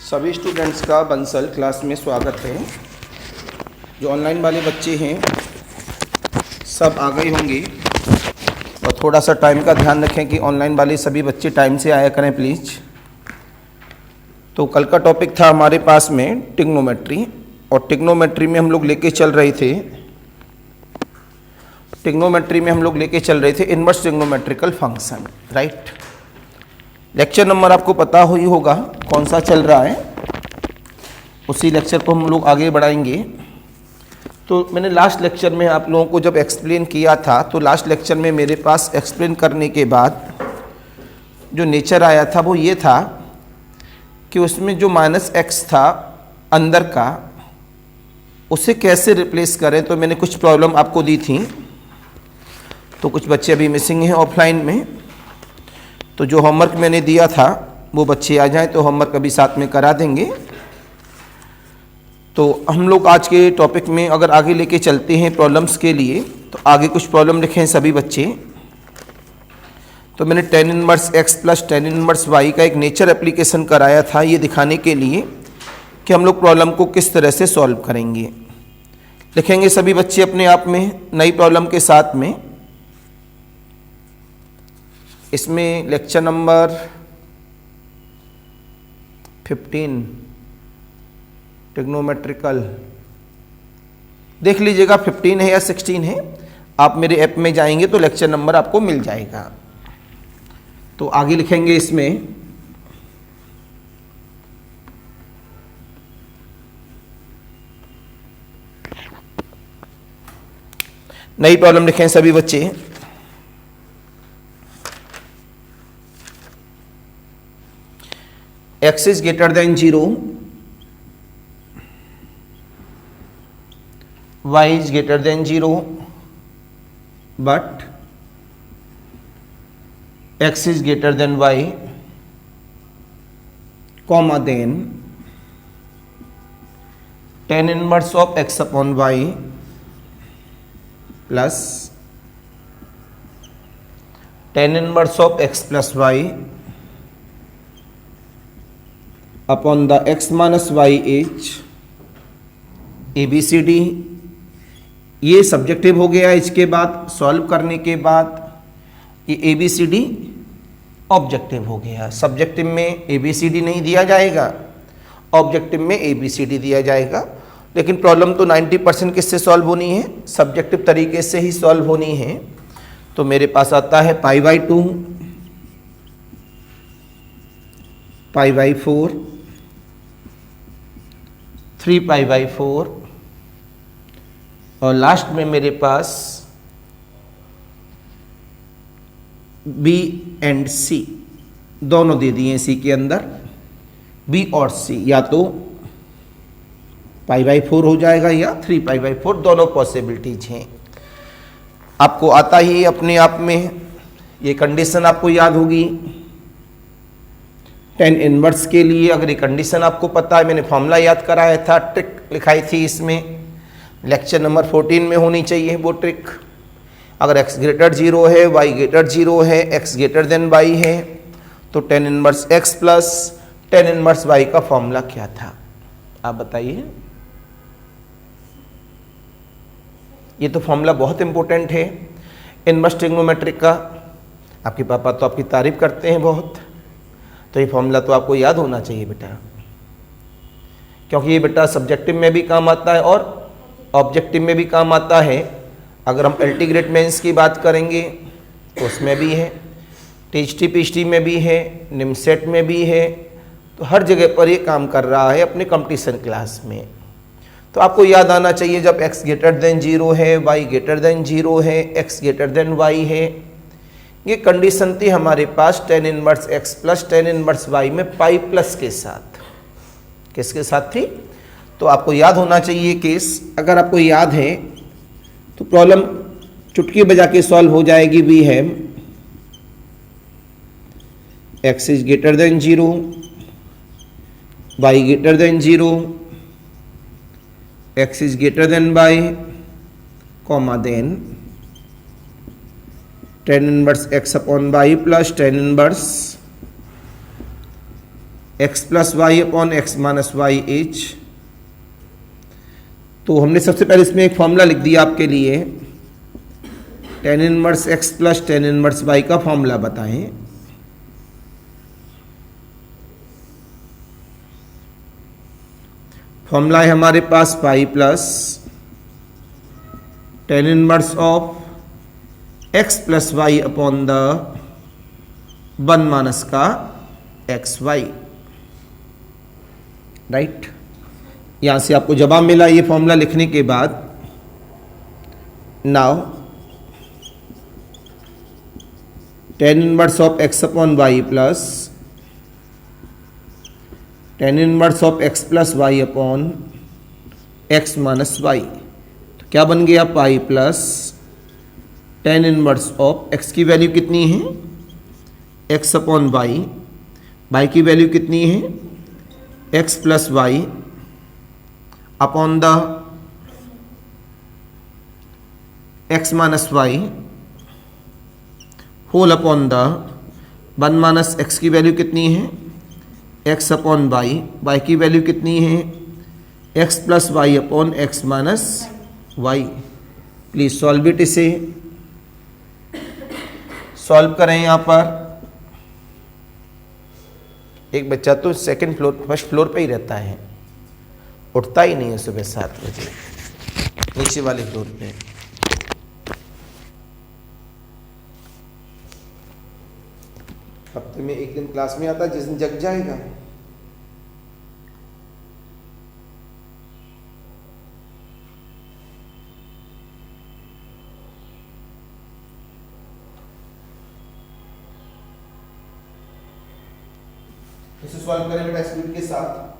सभी स्टूडेंट्स का बंसल क्लास में स्वागत है। जो ऑनलाइन वाले बच्चे हैं सब आ गए होंगे और थोड़ा सा टाइम का ध्यान रखें कि ऑनलाइन वाले सभी बच्चे टाइम से आया करें प्लीज़। तो कल का टॉपिक था हमारे पास में ट्रिग्नोमेट्री, और ट्रिग्नोमेट्री में हम लोग लेके चल रहे थे inverse trigonometrical function, right. Lecture number आपको पता ही होगा कौन सा चल रहा है, उसी लेक्चर को हम लोग आगे बढ़ाएंगे। तो मैंने लास्ट लेक्चर में आप लोगों को जब एक्सप्लेन किया था, तो लास्ट लेक्चर में मेरे पास एक्सप्लेन करने के बाद जो नेचर आया था वो ये था कि उसमें जो -x था अंदर का, उसे कैसे रिप्लेस करें। तो मैंने कुछ प्रॉब्लम आपको दी थी, तो कुछ बच्चे अभी मिसिंग हैं ऑफलाइन में। तो जो होमवर्क मैंने दिया था वो बच्चे आ जाएं तो होमवर्क अभी साथ में करा देंगे। तो हम लोग आज के टॉपिक में अगर आगे लेके चलते हैं प्रॉब्लम्स के लिए, तो आगे कुछ प्रॉब्लम लिखे हैं सभी बच्चे। तो मैंने tan inverse x plus tan inverse y का एक नेचर एप्लीकेशन कराया था, ये दिखाने के लिए कि हम लोग प्रॉब्लम को किस तरह से सॉल्व करेंगे। लिखेंगे सभी बच्चे अपने आप में नई प्रॉब्लम के साथ में। इसमें लेक्चर नंबर 15 ट्रिग्नोमेट्रिकल देख लीजिएगा, 15 है या 16 है। आप मेरे ऐप में जाएंगे तो लेक्चर नंबर आपको मिल जाएगा। तो आगे लिखेंगे इसमें नई प्रॉब्लम लिखें सभी बच्चे। x is greater than 0, y is greater than 0, but x is greater than y, comma then tan inverse of x upon y plus tan inverse of x plus y upon the x minus y is ABCD। ये subjective हो गया। इसके बाद solve करने के बाद ये ABCD objective हो गया। सब्जेक्टिव में ABCD नहीं दिया जाएगा, ऑब्जेक्टिव में ABCD दिया जाएगा। लेकिन प्रॉब्लम तो 90% किससे सॉल्व होनी है, सब्जेक्टिव तरीके से ही सॉल्व होनी है। तो मेरे पास आता है π/2, π/4, 3π/4 और लास्ट में मेरे पास B एंड C दोनों दे दिए C के अंदर। B और C या तो π/4 हो जाएगा या 3π/4, दोनों पॉसिबिलिटीज हैं। आपको आता ही अपने आप में, ये कंडीशन आपको याद होगी। tan इनवर्स के लिए अगर ये कंडीशन आपको पता है, मैंने फॉर्मूला याद कराया था, ट्रिक लिखाई थी इसमें, लेक्चर नंबर 14 में होनी चाहिए वो ट्रिक। अगर x ग्रेटर 0 है, y ग्रेटर 0 है, x ग्रेटर देन y है, तो tan inverse x plus tan inverse y का फॉर्मूला क्या था, आप बताइए। ये तो फॉर्मूला बहुत इंपॉर्टेंट है इनवर्स ट्रिग्नोमेट्रिक का। आपके पापा तो आपकी तारीफ करते हैं बहुत, तो ये फॉर्मूला तो आपको याद होना चाहिए बेटा, क्योंकि ये बेटा सब्जेक्टिव में भी काम आता है और ऑब्जेक्टिव में भी काम आता है। अगर हम एल्टी ग्रेड मेंस की बात करेंगे तो उसमें भी है, टीएचटी पीएचडी में भी है, निमसेट में भी है, तो हर जगह पर ये काम कर रहा है अपने कंपटीशन क्लास में। तो आपको याद आना चाहिए, जब x ग्रेटर देन 0 है, y ग्रेटर देन 0 है, x ग्रेटर देन y है, ये कंडीशन थी हमारे पास tan inverse x plus tan inverse y में पाई प्लस के साथ। किसके साथ थी, तो आपको याद होना चाहिए केस। अगर आपको याद है तो प्रॉब्लम चुटकी बजा के सॉल्व हो जाएगी। भी है x is greater than 0, y greater than 0, x is greater than y, comma then tan inverse x upon y plus tan inverse x plus y upon x minus y is, तो हमने सबसे पहले इसमें एक फॉर्मूला लिख दिया आपके लिए, tan inverse x plus tan inverse y का फॉर्मूला बताएं। फॉर्मूला है हमारे पास pi plus tan inverse of x plus y upon the one minus का एक्स वाई, राइट। यहां से आपको जवाब मिला ये फॉर्मूला लिखने के बाद। Now tan inverse of x upon y plus tan inverse of x plus y upon x minus y, तो क्या बन गया pi plus tan inverse of x की वैल्यू कितनी है एक्स अपॉन वाई, वाई की वैल्यू कितनी है x plus y upon the x minus y whole upon the one minus x की वैल्यू कितनी है एक्स अपॉन वाई, वाई की वैल्यू कितनी है x plus y upon x minus y. Please solve it, इसे solve करें। यहां पर एक बच्चा तो सेकंड फ्लोर फर्स्ट फ्लोर पे ही रहता है, उठता ही नहीं है सुबह 7 बजे, नीचे वाले फ्लोर पे। हफ्ते में एक दिन क्लास में आता, जिस दिन जग जाएगा। इसे सॉल्व करें बेटा स्पीड के साथ।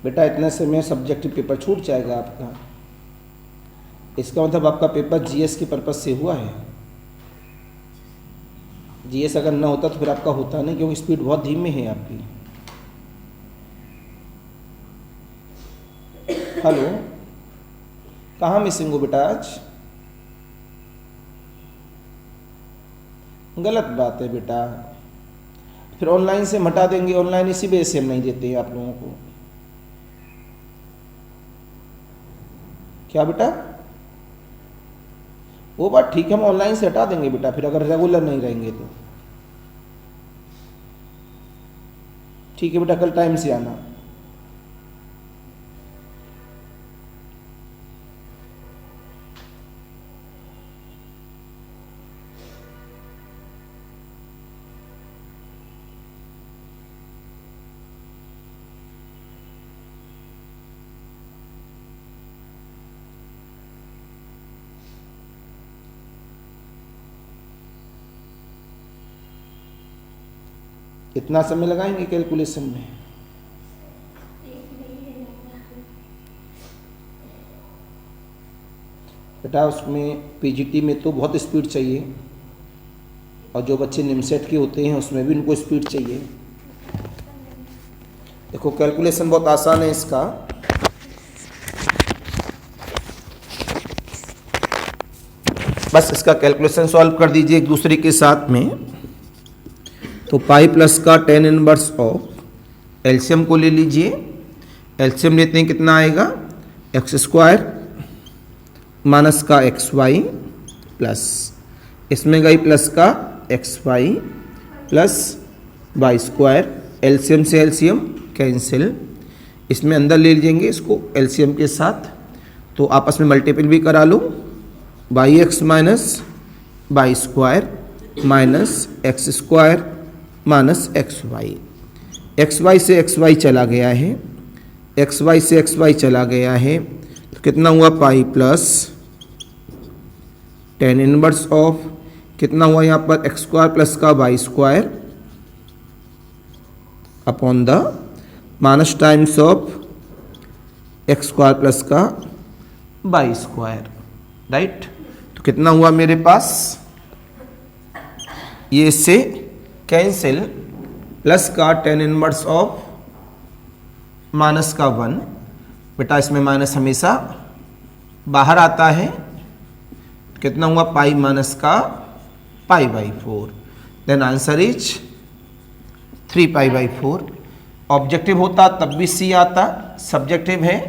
बेटा इतने से में सब्जेक्टिव पेपर छूट जाएगा आपका। इसका मतलब आपका पेपर जीएस के पर्पज से हुआ है। जीएस अगर ना होता तो फिर आपका होता नहीं, क्योंकि स्पीड बहुत धीमे है आपकी। हेलो, कहाँ मिसिंग हो बेटा आज? गलत बात है बेटा, फिर ऑनलाइन से हम हटा देंगे। ऑनलाइन इसी वजह से हम नहीं देते हैं आप लोगों को। क्या बेटा? वो बात ठीक है, हम ऑनलाइन से हटा देंगे बेटा, फिर अगर रेगुलर नहीं रहेंगे तो। ठीक है बेटा, कल टाइम से आना। कितना समय लगाएंगे कैलकुलेशन में? बेटा उसमें पीजीटी में तो बहुत स्पीड चाहिए, और जो बच्चे निमसेट के होते हैं उसमें भी उनको स्पीड चाहिए। देखो कैलकुलेशन बहुत आसान है इसका। बस इसका कैलकुलेशन सॉल्व कर दीजिए एक दूसरे के साथ में। तो पाई प्लस का टेन इनवर्स ऑफ, एलसीएम को ले लीजिए। एलसीएम लेते हैं, कितना आएगा? एक्स स्क्वायर माइनस का एक्स वाई प्लस, इसमें गई प्लस का x y plus y square. LCM से एलसीएम कैंसिल, इसमें अंदर ले लीजिएंगे इसको एलसीएम के साथ, तो आपस में मल्टीपल भी करा लो। Y x minus y square minus x square minus x y से एक्स वाई चला गया है, एक्स वाई से एक्स वाई चला गया है, तो कितना हुआ? Pi plus tan inverse of, कितना हुआ यहाँ पर? एक्स स्क्वायर प्लस का y square upon the minus times of x square plus का वाई स्क्वायर, राइट। तो कितना हुआ मेरे पास? ये इससे कैंसिल, प्लस का टेन इनवर्स ऑफ माइनस का 1। बेटा इसमें माइनस हमेशा बाहर आता है, कितना हुआ? पाई माइनस का pi by 4। Then answer is 3 pi by 4। Objective होता तब भी सी आता, सब्जेक्टिव है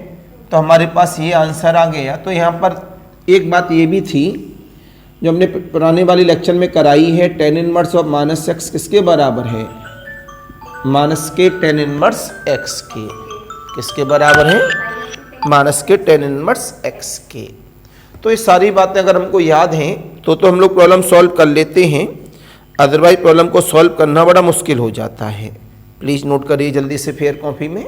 तो हमारे पास ये आंसर आ गया। तो यहाँ पर एक बात ये भी थी जो हमने पुराने वाले लेक्चर में कराई है, ten inverse of minus x किसके बराबर है? माइनस के टेन इनवर्स एक्स के। किसके बराबर है? माइनस के टेन इनवर्स एक्स के। तो ये सारी बातें अगर हमको याद हैं तो हम लोग प्रॉब्लम सॉल्व कर लेते हैं, अदरवाइज प्रॉब्लम को सॉल्व करना बड़ा मुश्किल हो जाता है। प्लीज़ नोट करिए जल्दी से फेयर कॉपी में।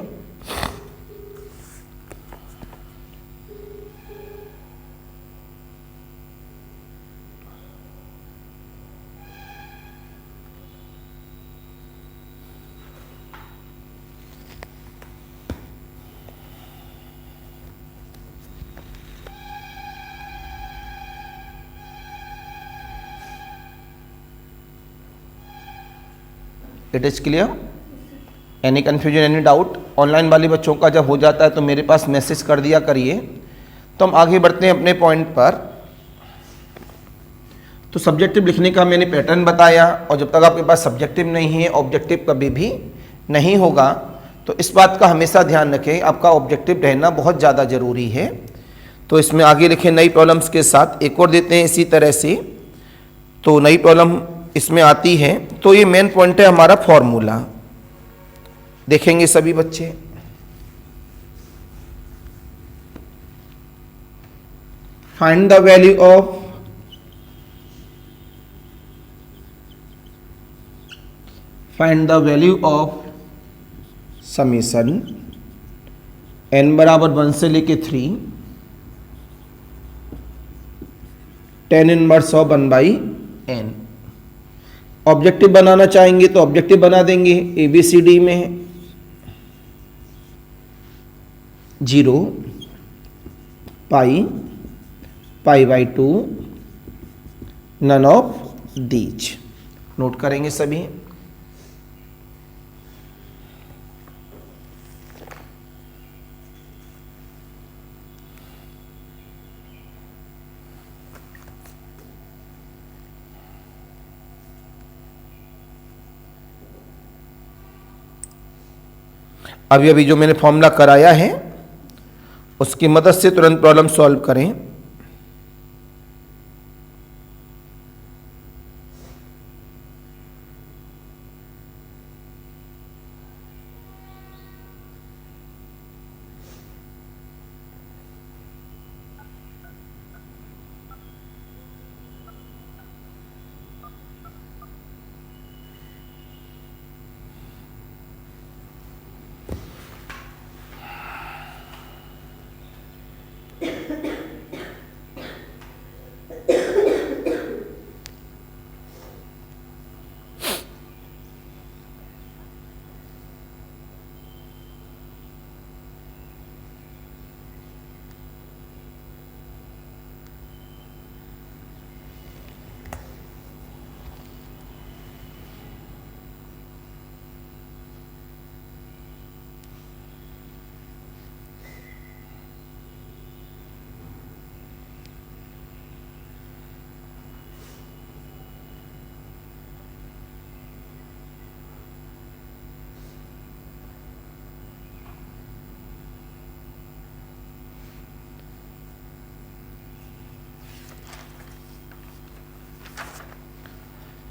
It is clear? Any confusion, any doubt? Online वाले बच्चों का जब हो जाता है तो मेरे पास मैसेज कर दिया करिए। तो हम आगे बढ़ते हैं अपने पॉइंट पर। तो सब्जेक्टिव लिखने का मैंने पैटर्न बताया, और जब तक आपके पास सब्जेक्टिव नहीं है ऑब्जेक्टिव कभी भी नहीं होगा। तो इस बात का हमेशा ध्यान रखें, आपका ऑब्जेक्टिव रहना बहुत ज़्यादा ज़रूरी है। तो इसमें आगे लिखे नई प्रॉब्लम्स के साथ एक और देते हैं इसी तरह से। तो नई प्रॉब्लम इसमें आती है, तो ये मेन पॉइंट है हमारा फॉर्मूला। देखेंगे सभी बच्चे। Find the value of summation n बराबर 1 से लेके 3 tan inverse of 1/n। Objective बनाना चाहेंगे तो ऑब्जेक्टिव बना देंगे। ABCD में 0 pi pi by 2 none of these. Note करेंगे सभी। अभी अभी जो मैंने फॉर्मूला कराया है उसकी मदद से तुरंत प्रॉब्लम सॉल्व करें।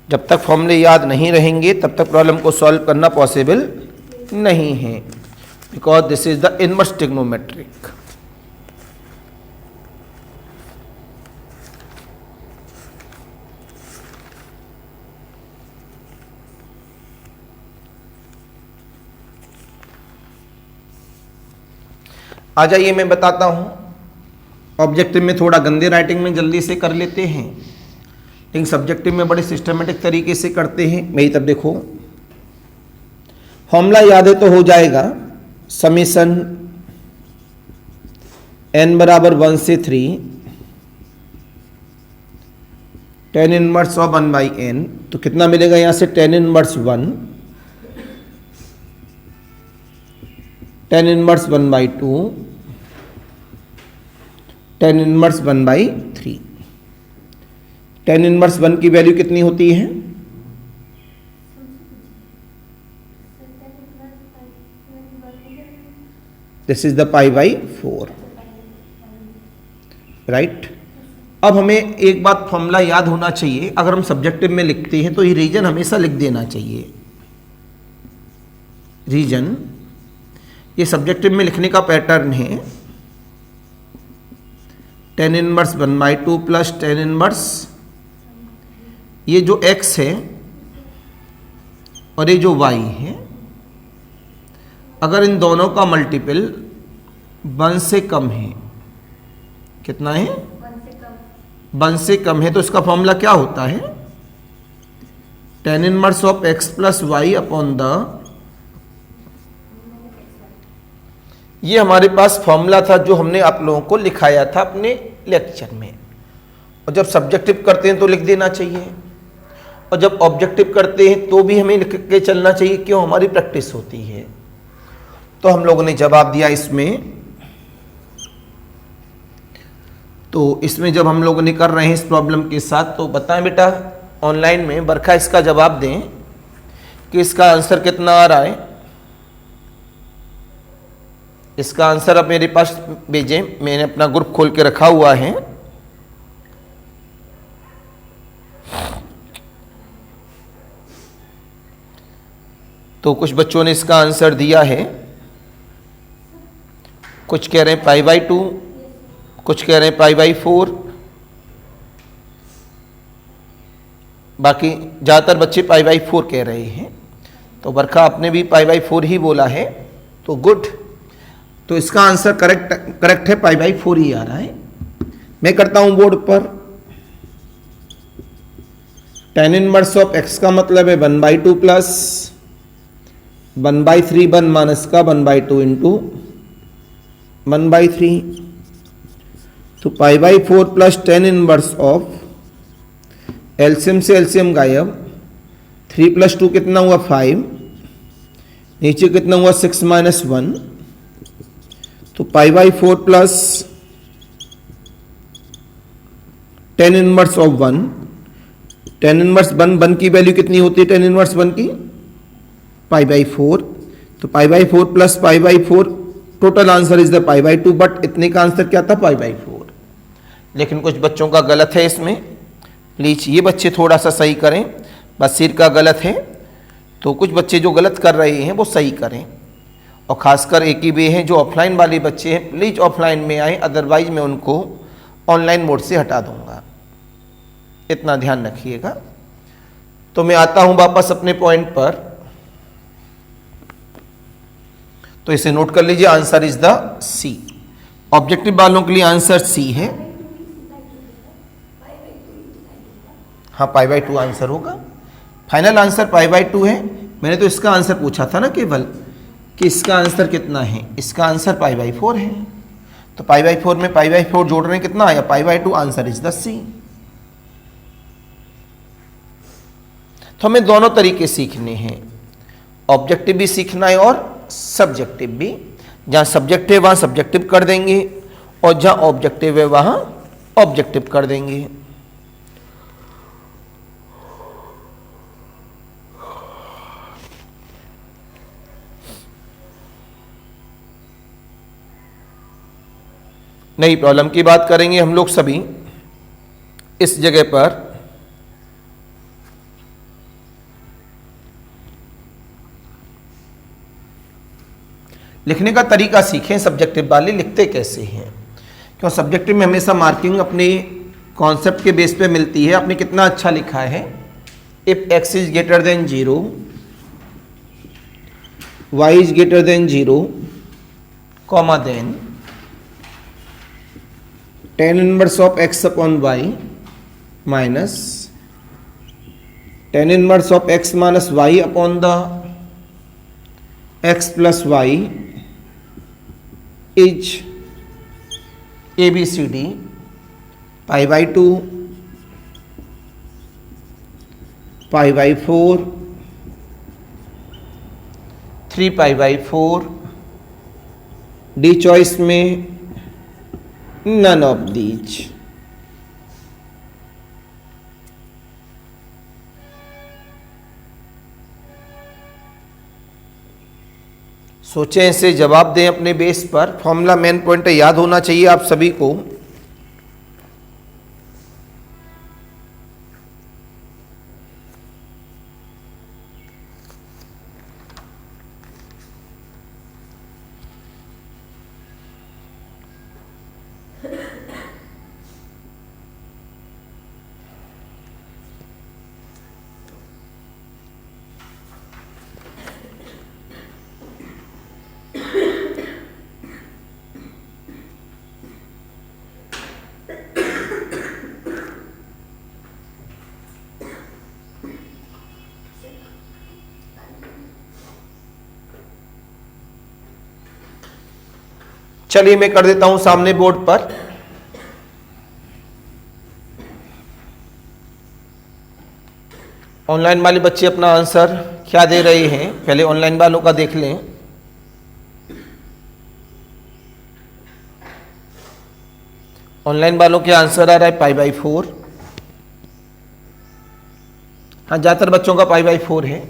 जब तक फॉर्मूले याद नहीं रहेंगे तब तक प्रॉब्लम को सॉल्व करना पॉसिबल नहीं है, because this is the inverse trigonometric. आ जाइए मैं बताता हूं, ऑब्जेक्टिव में थोड़ा गंदे राइटिंग में जल्दी से कर लेते हैं, लेकिन सब्जेक्टिव में बड़े सिस्टमेटिक तरीके से करते हैं। मेरी तब देखो, फॉर्मूला याद है तो हो जाएगा, समीशन n बराबर 1 से 3 tan inverse of 1 by n, तो कितना मिलेगा यहां से tan inverse 1, tan inverse 1 by 2, tan inverse 1 by 3। tan inverse 1 की वैल्यू कितनी होती है? This is the pi by 4, right. अब हमें एक बात फॉर्मूला याद होना चाहिए, अगर हम सब्जेक्टिव में लिखते हैं तो ये रीजन हमेशा लिख देना चाहिए। रीजन ये सब्जेक्टिव में लिखने का पैटर्न है, tan inverse 1 by 2 plus tan inverse, ये जो x है और ये जो y है, अगर इन दोनों का मल्टीपल 1 से कम है, कितना है? 1 से कम है, तो इसका फॉर्मूला क्या होता है? tan inverse of x plus y upon the, ये हमारे पास फॉर्मूला था जो हमने आप लोगों को लिखाया था अपने लेक्चर में। और जब सब्जेक्टिव करते हैं तो लिख देना चाहिए, और जब ऑब्जेक्टिव करते हैं तो भी हमें लिख के चलना चाहिए, क्यों? हमारी प्रैक्टिस होती है। तो हम लोगों ने जवाब दिया इसमें, तो इसमें जब हम लोगों ने कर रहे हैं इस प्रॉब्लम के साथ, तो बताएं बेटा ऑनलाइन में, बरखा इसका जवाब दें कि इसका आंसर कितना आ रहा है। इसका आंसर अब मेरे पास भेजें, मैंने अपना ग्रुप खोल के रखा हुआ है। तो कुछ बच्चों ने इसका आंसर दिया है, कुछ कह रहे हैं पाई बाई 2, कुछ कह रहे हैं पाई बाई 4, बाकी ज़्यादातर बच्चे पाई बाई 4 कह रहे हैं। तो बरखा आपने भी पाई बाई 4 ही बोला है, तो गुड। तो इसका आंसर करेक्ट है, पाई बाई 4 ही आ रहा है। मैं करता हूं बोर्ड पर, tan इनवर्स ऑफ x का मतलब है 1 बाई 2 प्लस 1 बाई 3 1 माइनस का 1 बाई 2 इंटू 1 बाई 3, तो पाई by 4 plus tan inverse of, LCM से एलसीएम गायब, 3 प्लस 2 कितना हुआ 5, नीचे कितना हुआ 6 माइनस 1, तो पाई by 4 plus tan inverse of 1, tan inverse 1 की वैल्यू कितनी होती है? tan इनवर्स 1 की पाई बाई 4, तो पाई by 4 plus pi by 4, total answer is the pi by 2, but इतने का आंसर क्या था? पाई बाई 4। लेकिन कुछ बच्चों का गलत है इसमें, प्लीज ये बच्चे थोड़ा सा सही करें, बस सिर का गलत है, तो कुछ बच्चे जो गलत कर रहे हैं वो सही करें, और ख़ासकर एक ही वे हैं जो ऑफलाइन वाले बच्चे हैं, प्लीज़ ऑफलाइन में आएँ, अदरवाइज मैं उनको ऑनलाइन मोड से हटा दूंगा, इतना ध्यान रखिएगा। तो मैं आता हूं वापस अपने पॉइंट पर, तो इसे नोट कर लीजिए, answer is the C. Objective वालों के लिए आंसर सी है। हाँ, पाई बाई 2 आंसर होगा, फाइनल आंसर पाई बाई 2 है। मैंने तो इसका आंसर पूछा था ना केवल, कि इसका आंसर कितना है, इसका आंसर पाई बाई 4 है, तो पाई बाई 4 में पाई बाई 4 जोड़ रहे हैं, कितना आया? Pi by 2, answer is the C. तो हमें दोनों तरीके सीखने हैं, ऑब्जेक्टिव भी सीखना है और सब्जेक्टिव भी। जहां सब्जेक्टिव है वहां सब्जेक्टिव कर देंगे, और जहां ऑब्जेक्टिव है वहां ऑब्जेक्टिव कर देंगे। नई प्रॉब्लम की बात करेंगे हम लोग सभी। इस जगह पर लिखने का तरीका सीखें, सब्जेक्टिव वाले लिखते कैसे हैं, क्यों सब्जेक्टिव में हमेशा मार्किंग अपने कॉन्सेप्ट के बेस पे मिलती है। आपने कितना अच्छा लिखा है, if x is greater than 0, y is greater than 0, comma then tan inverse of x upon y minus tan inverse of x minus y upon the x plus y is ABCD pi by 2, pi by 4, 3 pi by 4, D choice में none of these. सोचें, इसे जवाब दें अपने base पर। Formula main point याद होना चाहिए आप सभी को। चलिए मैं कर देता हूं सामने बोर्ड पर। ऑनलाइन वाले बच्चे अपना आंसर क्या दे रहे हैं, पहले ऑनलाइन वालों का देख लें। ऑनलाइन वालों के आंसर आ रहा है पाई बाई 4। हाँ, ज़्यादातर बच्चों का पाई बाई 4 है।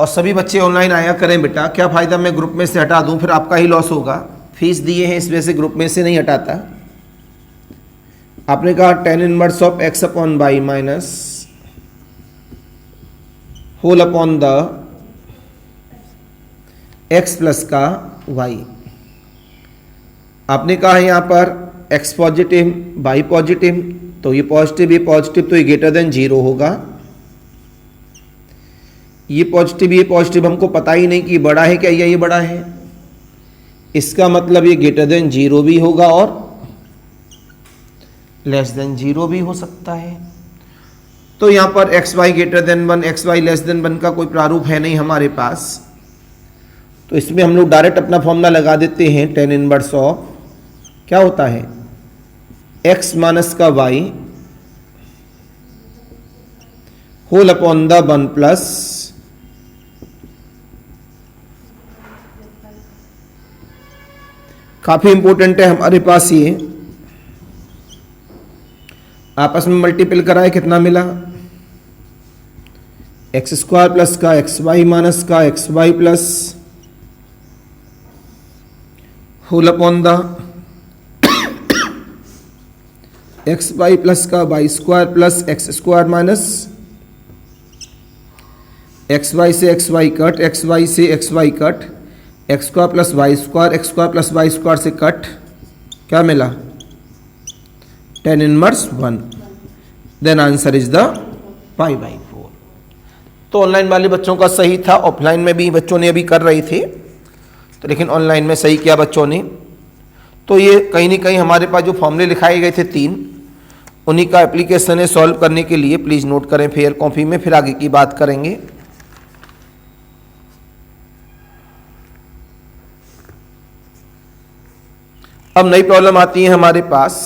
और सभी बच्चे ऑनलाइन आया करें बेटा, क्या फ़ायदा मैं ग्रुप में से हटा दूं, फिर आपका ही लॉस होगा। फीस दिए हैं इस वजह से ग्रुप में से नहीं हटाता। आपने कहा tan inverse of x upon y minus whole upon the x plus का y। आपने कहा है यहाँ पर x पॉजिटिव y पॉजिटिव, तो ये पॉजिटिव तो ये ग्रेटर देन 0 होगा। ये पॉजिटिव हमको पता ही नहीं कि बड़ा है क्या या ये बड़ा है, इसका मतलब ये ग्रेटर देन 0 भी होगा और लेस देन 0 भी हो सकता है। तो यहाँ पर x y greater than 1, x y less than 1 का कोई प्रारूप है नहीं हमारे पास, तो इसमें हम लोग डायरेक्ट अपना फॉर्मूला लगा देते हैं। tan इनवर्स ऑफ क्या होता है x माइनस का y whole upon the 1 plus काफी इंपॉर्टेंट है हमारे पास ये। आपस में मल्टीपल कराए कितना मिला, एक्स स्क्वायर प्लस का एक्स वाई माइनस का x y plus whole upon the x y plus का y square plus x square minus x y से x y cut, x y से x y cut, x square plus y square, x square plus y square से cut, क्या मिला tan inverse 1। Then answer is the pi by 4। तो online वाले बच्चों का सही था, ऑफलाइन में भी बच्चों ने अभी कर रहे थे, तो लेकिन ऑनलाइन में सही किया बच्चों ने। तो ये कहीं ना कहीं हमारे पास जो फॉर्मूले लिखाए गए थे 3, उन्हीं का एप्लीकेशन है सॉल्व करने के लिए। प्लीज़ नोट करें फेयर कॉपी में, फिर आगे की बात करेंगे। अब नई प्रॉब्लम आती है हमारे पास।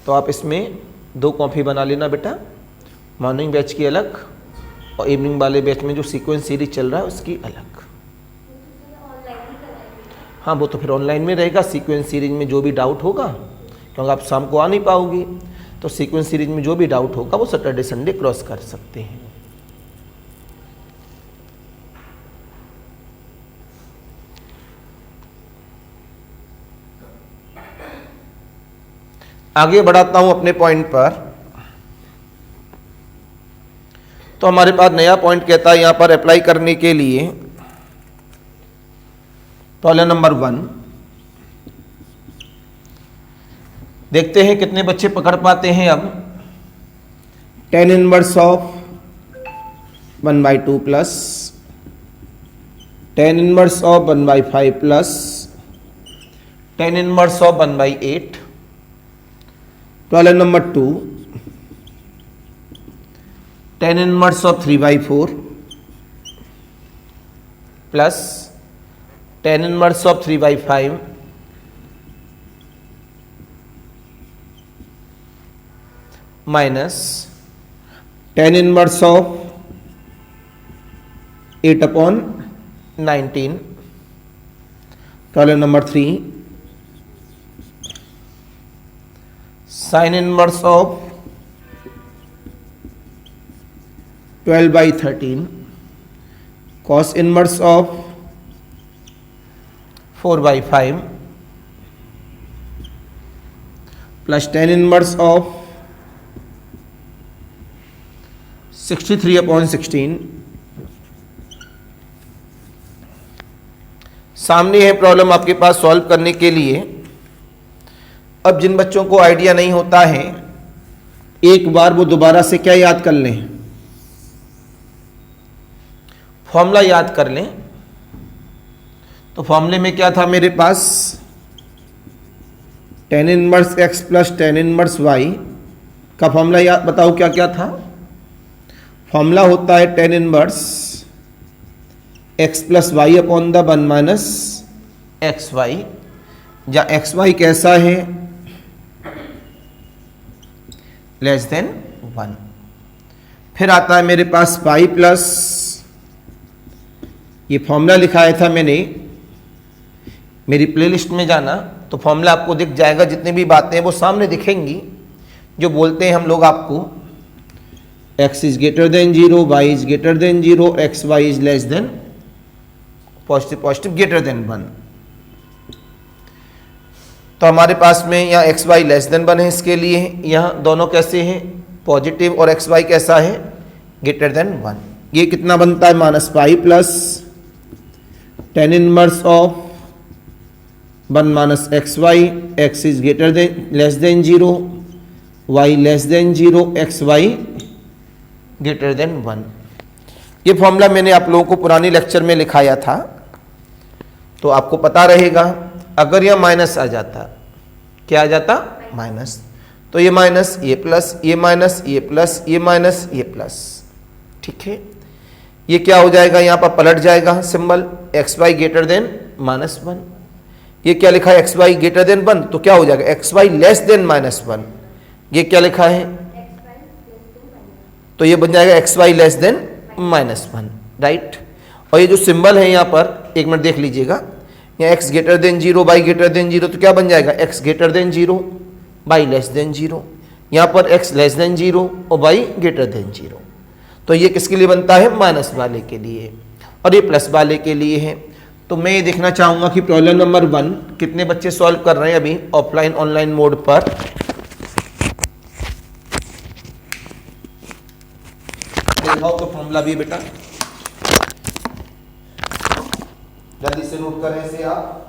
तो आप इसमें 2 कॉपी बना लेना बेटा, मॉर्निंग बैच की अलग और इवनिंग वाले बैच में जो सीक्वेंस सीरीज चल रहा है उसकी अलग। हाँ, वो तो फिर ऑनलाइन में रहेगा। सीक्वेंस सीरीज में जो भी डाउट होगा, क्योंकि आप शाम को आ नहीं पाओगे, तो सीक्वेंस सीरीज में जो भी डाउट होगा वो सैटरडे संडे क्रॉस कर सकते हैं। आगे बढ़ाता हूं अपने पॉइंट पर। तो हमारे पास नया पॉइंट कहता है यहां पर अप्लाई करने के लिए प्रॉब्लम नंबर 1 देखते हैं कितने बच्चे पकड़ पाते हैं। अब tan inverse of 1/2 plus tan inverse of 1/5 plus tan inverse of 1/8। Problem number 2 tan inverse of 3/4 plus tan inverse of 3/5 minus tan inverse of 8/19। Problem number 3 sin inverse of 12/13 cos inverse of 4/5 plus tan inverse of 63/16। सामने है problem आपके पास solve करने के लिए। अब जिन बच्चों को idea नहीं होता है एक बार वो दोबारा से क्या याद कर लें, फॉर्मूला याद कर लें। तो फॉर्मूले में क्या था मेरे पास, tan inverse x plus tan inverse y का फॉर्मूला याद बताओ क्या क्या था। फॉर्मूला होता है tan inverse x plus y upon the 1 minus x y, या एक्स वाई कैसा है लेस देन 1। फिर आता है मेरे पास पाई प्लस, ये फॉर्मूला लिखाया था मैंने, मेरी प्लेलिस्ट में जाना तो फॉर्मूला आपको दिख जाएगा। जितनी भी बातें हैं वो सामने दिखेंगी जो बोलते हैं हम लोग आपको x is greater than 0, y is greater than 0, x y is less than positive greater than 1। तो हमारे पास में यहाँ एक्स वाई लेस देन 1 है, इसके लिए यहाँ दोनों कैसे हैं पॉजिटिव, और एक्स वाई कैसा है ग्रेटर देन 1। ये कितना बनता है minus pi plus tan inverse of 1 minus x y, x is greater than less than 0, y less than 0, x y greater than 1। ये फॉर्मूला मैंने आप लोगों को पुरानी लेक्चर में लिखाया था तो आपको पता रहेगा। अगर यह माइनस आ जाता, क्या आ जाता माइनस, तो ये माइनस ये प्लस, ये माइनस ये प्लस, ये माइनस ये प्लस, ठीक है। ये क्या हो जाएगा यहाँ पर पलट जाएगा symbol, x y greater than -1। ये क्या लिखा है एक्स वाई ग्रेटर देन 1, तो क्या हो जाएगा एक्स वाई लेस देन -1। ये क्या लिखा है, तो ये बन जाएगा x y less than -1, right. और ये जो सिंबल है यहाँ पर एक मिनट देख लीजिएगा, यहाँ x greater than 0, y greater than 0, तो क्या बन जाएगा x greater than 0, y less than 0। यहाँ पर x लेस देन 0 और y ग्रेटर देन 0। तो ये किसके लिए बनता है माइनस वाले के लिए, और ये प्लस वाले के लिए है। तो मैं ये देखना चाहूँगा कि प्रॉब्लम नंबर 1 कितने बच्चे सॉल्व कर रहे हैं अभी ऑफलाइन ऑनलाइन मोड पर। दिखाओ तो फॉर्मूला भी बेटा, जल्दी से नोट करें इसे आप।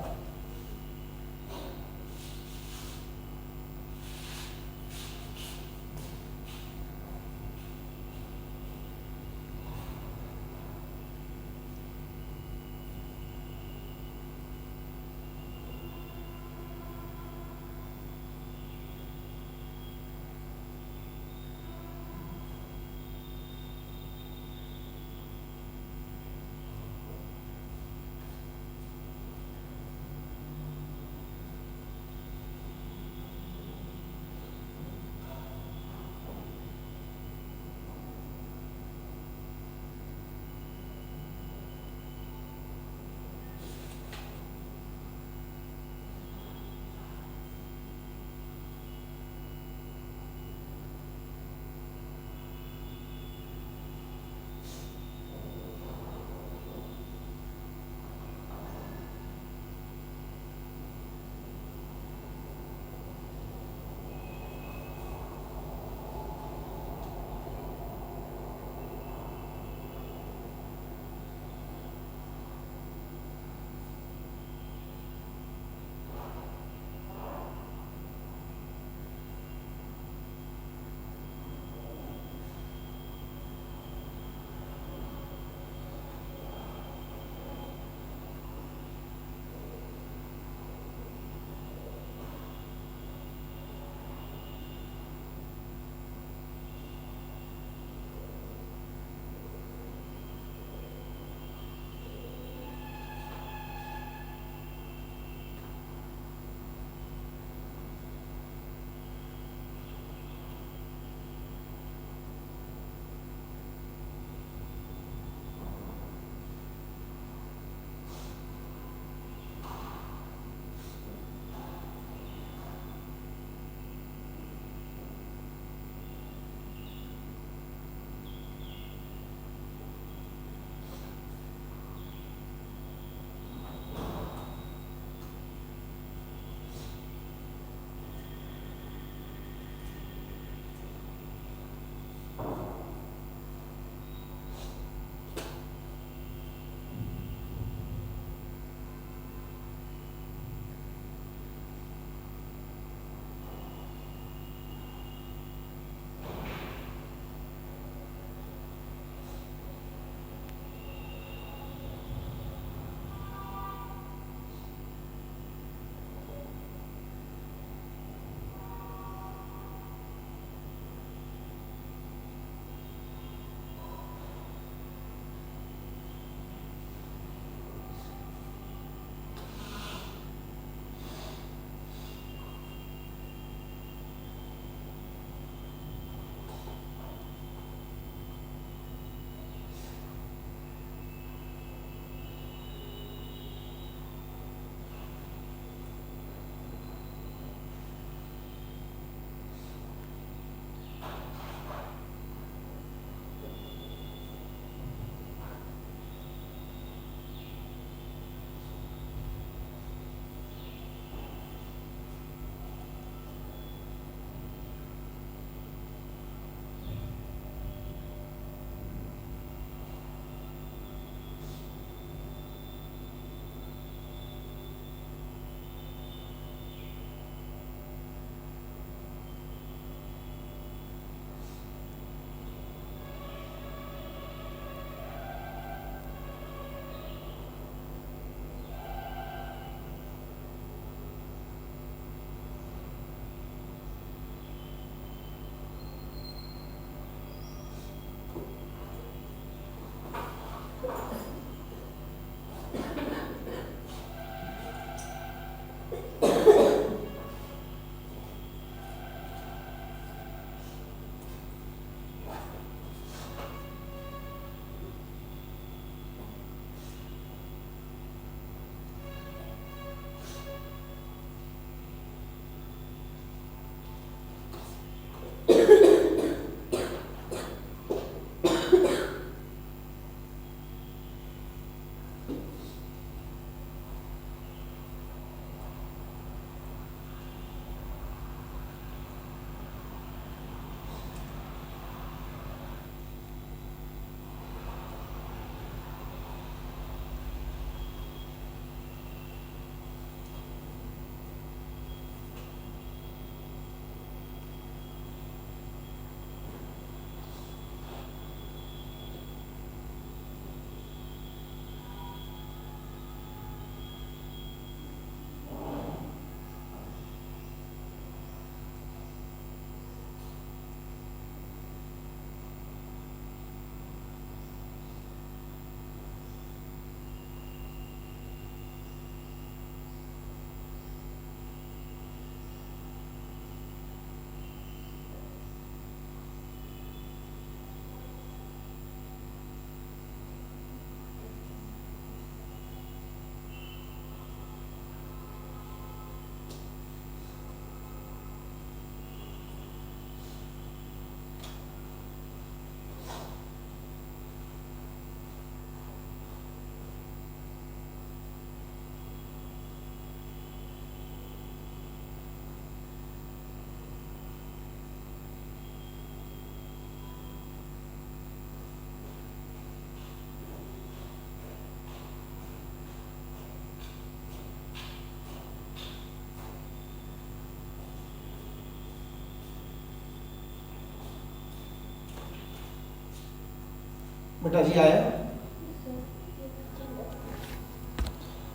बेटा जी आया,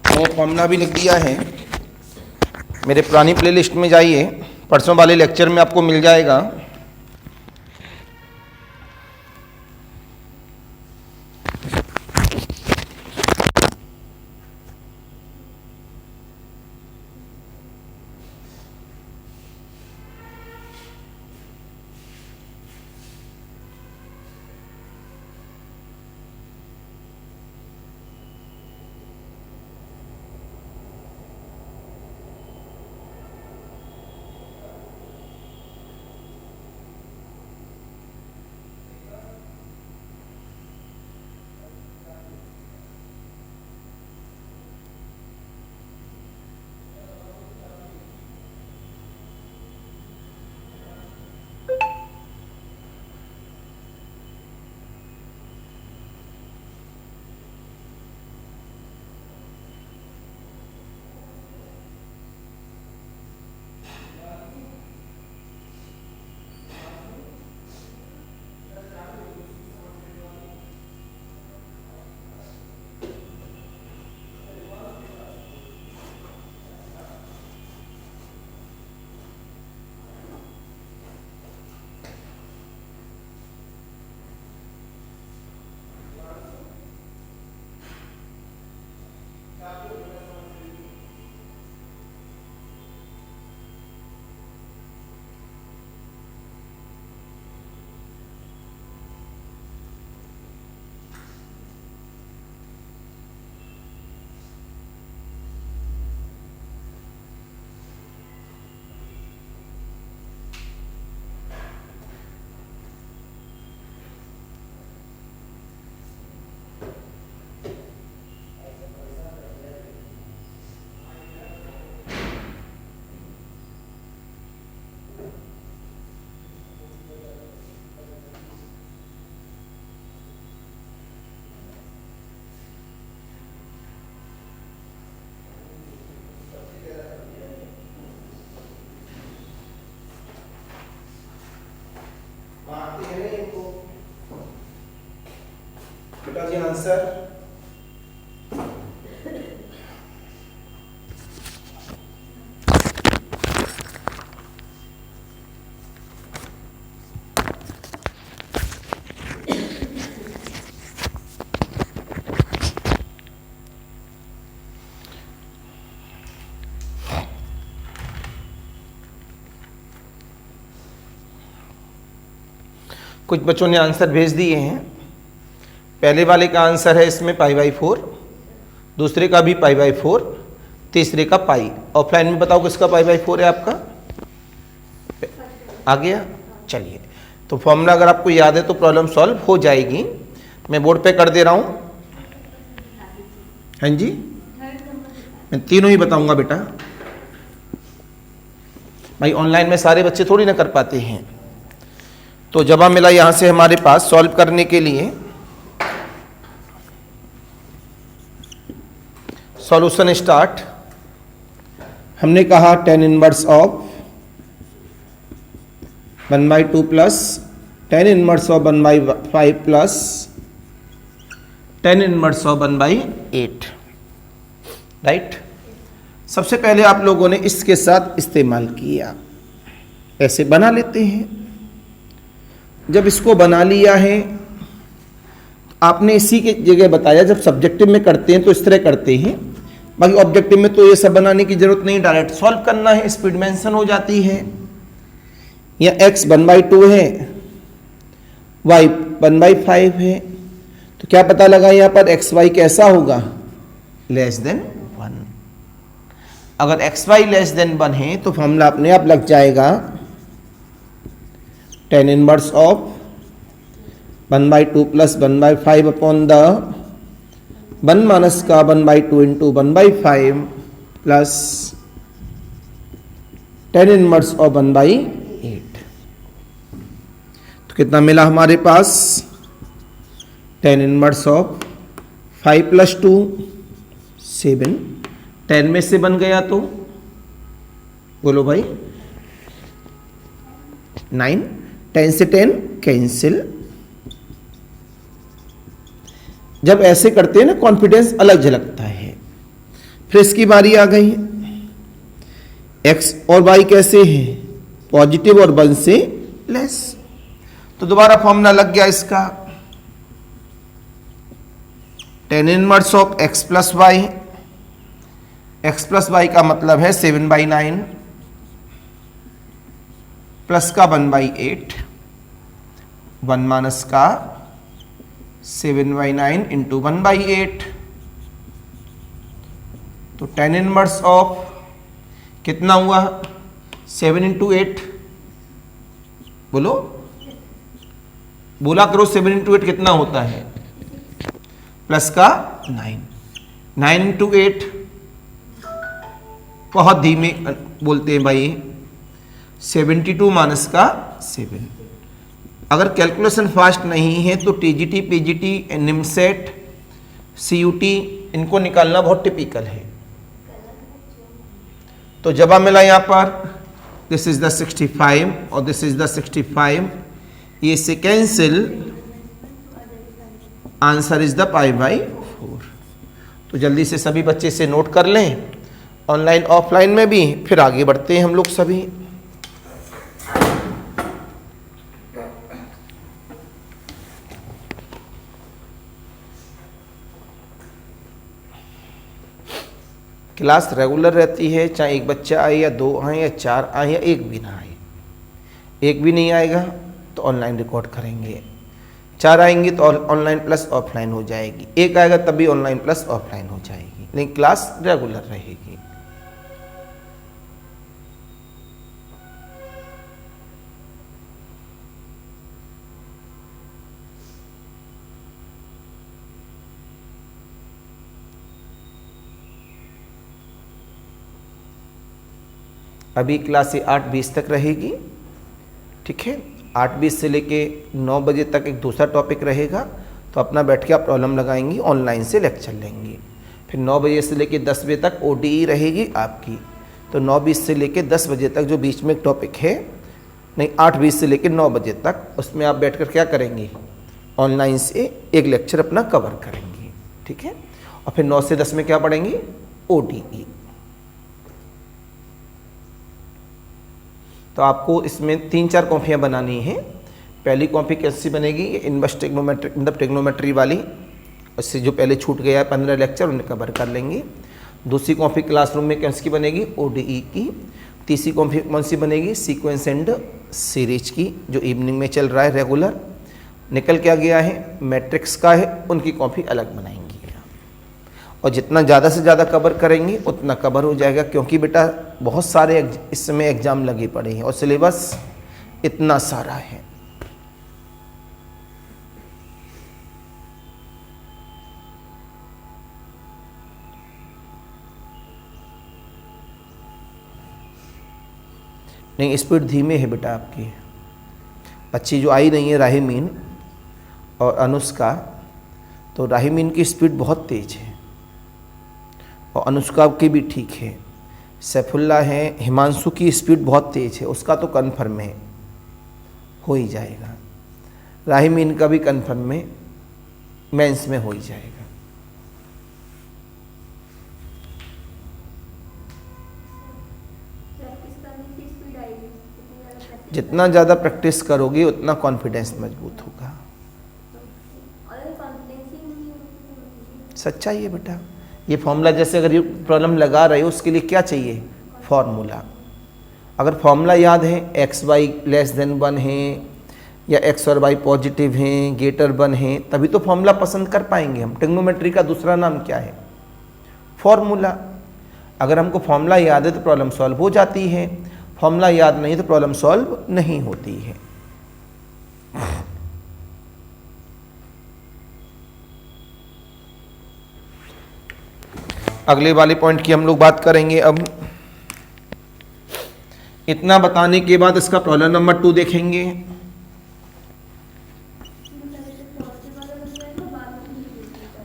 मैंने फॉर्मूला भी लिख दिया है। मेरे पुरानी प्लेलिस्ट में जाइए, परसों वाले लेक्चर में आपको मिल जाएगा। बेटा जी आंसर, कुछ बच्चों ने आंसर भेज दिए हैं। पहले वाले का आंसर है इसमें π/4, दूसरे का भी π/4, तीसरे का पाई। ऑफलाइन में बताओ किसका π/4 है आपका? आ गया? चलिए, तो फॉर्मूला अगर आपको याद है तो प्रॉब्लम सॉल्व हो जाएगी। मैं बोर्ड पे कर दे रहा हूँ। हाँ जी, मैं तीनों ही बताऊंगा बेटा। भाई ऑनलाइन में सारे बच्चे थोड़ी ना कर पाते हैं। तो जवाब मिला यहाँ से हमारे पास सॉल्व करने के लिए। Solution start. हमने कहा tan inverse of 1/2 plus tan inverse of 1/5 plus tan inverse of 1/8, right. सबसे पहले आप लोगों ने इसके साथ इस्तेमाल किया, ऐसे बना लेते हैं। जब इसको बना लिया है, आपने इसी की जगह बताया जब सब्जेक्टिव में करते हैं तो इस तरह करते हैं, बाकी ऑब्जेक्टिव में तो ये सब बनाने की जरूरत नहीं, डायरेक्ट सॉल्व करना है, स्पीड मेंशन हो जाती है। या x 1/2 है, y 1/5 है, तो क्या पता लगा यहाँ पर एक्स वाई कैसा होगा? Less than 1। अगर एक्स वाई लेस देन 1 है तो फॉर्मूला अपने आप लग जाएगा tan inverse of 1/2 plus 1/5 upon the 1 minus का 1/2 into 1/5 plus tan inverse of 1/8। तो कितना मिला हमारे पास? tan inverse of 5 plus 2 7। 10 में से बन गया तो बोलो भाई 9। 10 से 10 कैंसिल, जब ऐसे करते हैं ना कॉन्फिडेंस अलग झलकता है। फिर इसकी बारी आ गई, एक्स और वाई कैसे हैं, पॉजिटिव और 1 से लेस। तो दोबारा फॉर्मूला लग गया इसका, tan inverse of x plus y, x plus y का मतलब है 7/9 प्लस का 1/8, 1 माइनस का 7/9 इंटू 1/8। तो tan इनवर्स ऑफ कितना हुआ, 7 इंटू 8, बोलो, बोला करो 7 इंटू 8 कितना होता है, प्लस का 9, 9 इंटू 8, बहुत धीमे बोलते हैं भाई, 72 माइनस का 7। अगर कैलकुलेशन फास्ट नहीं है तो टीजीटी, पीजीटी, निमसेट, सीयूटी इनको निकालना बहुत टिपिकल है। तो जवाब मिला यहां पर, दिस इज द 65 और दिस इज द 65, ये से कैंसिल, आंसर इज द π/4। तो जल्दी से सभी बच्चे से नोट कर लें, ऑनलाइन ऑफलाइन में भी, फिर आगे बढ़ते हैं हम लोग सभी। क्लास रेगुलर रहती है, चाहे एक बच्चा आए या 2 आए या 4 आए या एक भी ना आए। एक भी नहीं आएगा तो ऑनलाइन रिकॉर्ड करेंगे, 4 आएंगे तो ऑनलाइन प्लस ऑफलाइन हो जाएगी, एक आएगा तब भी ऑनलाइन प्लस ऑफलाइन हो जाएगी, लेकिन क्लास रेगुलर रहेगी। अभी क्लासे 8:20 तक रहेगी, ठीक है। 8:20 से लेके 9 बजे तक एक दूसरा टॉपिक रहेगा, तो अपना बैठ के आप प्रॉब्लम लगाएंगी, ऑनलाइन से लेक्चर लेंगी। फिर 9 बजे से लेके 10 बजे तक ओडीई रहेगी आपकी। तो 9:20 से लेके 10 बजे तक जो बीच में एक टॉपिक है, नहीं 8:20 से लेके 9 बजे तक, उसमें आप बैठ कर क्या करेंगी, ऑनलाइन से एक लेक्चर अपना कवर करेंगी, ठीक है। और फिर 9 से 10 में क्या पढ़ेंगी, ओडीई। तो आपको इसमें 3-4 कॉपियाँ बनानी है। पहली कॉपी कैसी बनेगी, इनवर्स ट्रिग्नोमेट्री, मतलब ट्रिग्नोमेट्री वाली, उससे जो पहले छूट गया है 15 लेक्चर उन्हें कवर कर लेंगे। दूसरी कॉपी क्लासरूम में कैसी की बनेगी, ओडीई की। तीसरी कॉपी कौन सी बनेगी, सीक्वेंस एंड सीरीज की, जो इवनिंग में चल रहा है रेगुलर, निकल क्या गया है, मैट्रिक्स का है, उनकी कॉपी अलग बनाएंगी। और जितना ज़्यादा से ज़्यादा कवर करेंगे उतना कवर हो जाएगा, क्योंकि बेटा बहुत सारे इस समय एग्ज़ाम लगे पड़े हैं और सिलेबस इतना सारा है। नहीं, स्पीड धीमे है बेटा आपकी। अच्छी जो आई नहीं है राहिमीन और अनुष्का, तो राहिमीन की स्पीड बहुत तेज है और अनुष्का की भी ठीक है। सैफुल्ला है, हिमांशु की स्पीड बहुत तेज है, उसका तो कन्फर्म है, हो ही जाएगा। राहिमीन का भी कन्फर्म में मेंस में हो ही जाएगा। जितना ज़्यादा प्रैक्टिस करोगे उतना कॉन्फिडेंस मजबूत होगा। सच्चाई है बेटा। ये फॉर्मूला, जैसे अगर ये प्रॉब्लम लगा रहे हो उसके लिए क्या चाहिए, फॉर्मूला। अगर फॉर्मूला याद है, एक्स वाई लेस देन 1 है या एक्स और वाई पॉजिटिव हैं, ग्रेटर 1 है, तभी तो फॉर्मूला पसंद कर पाएंगे हम। ट्रिग्नोमेट्री का दूसरा नाम क्या है, फॉर्मूला। अगर हमको फॉर्मूला याद है तो प्रॉब्लम सॉल्व हो जाती है, फॉर्मूला याद नहीं तो प्रॉब्लम सॉल्व नहीं होती है। अगले वाले पॉइंट की हम लोग बात करेंगे। अब इतना बताने के बाद इसका प्रॉब्लम नंबर 2 देखेंगे।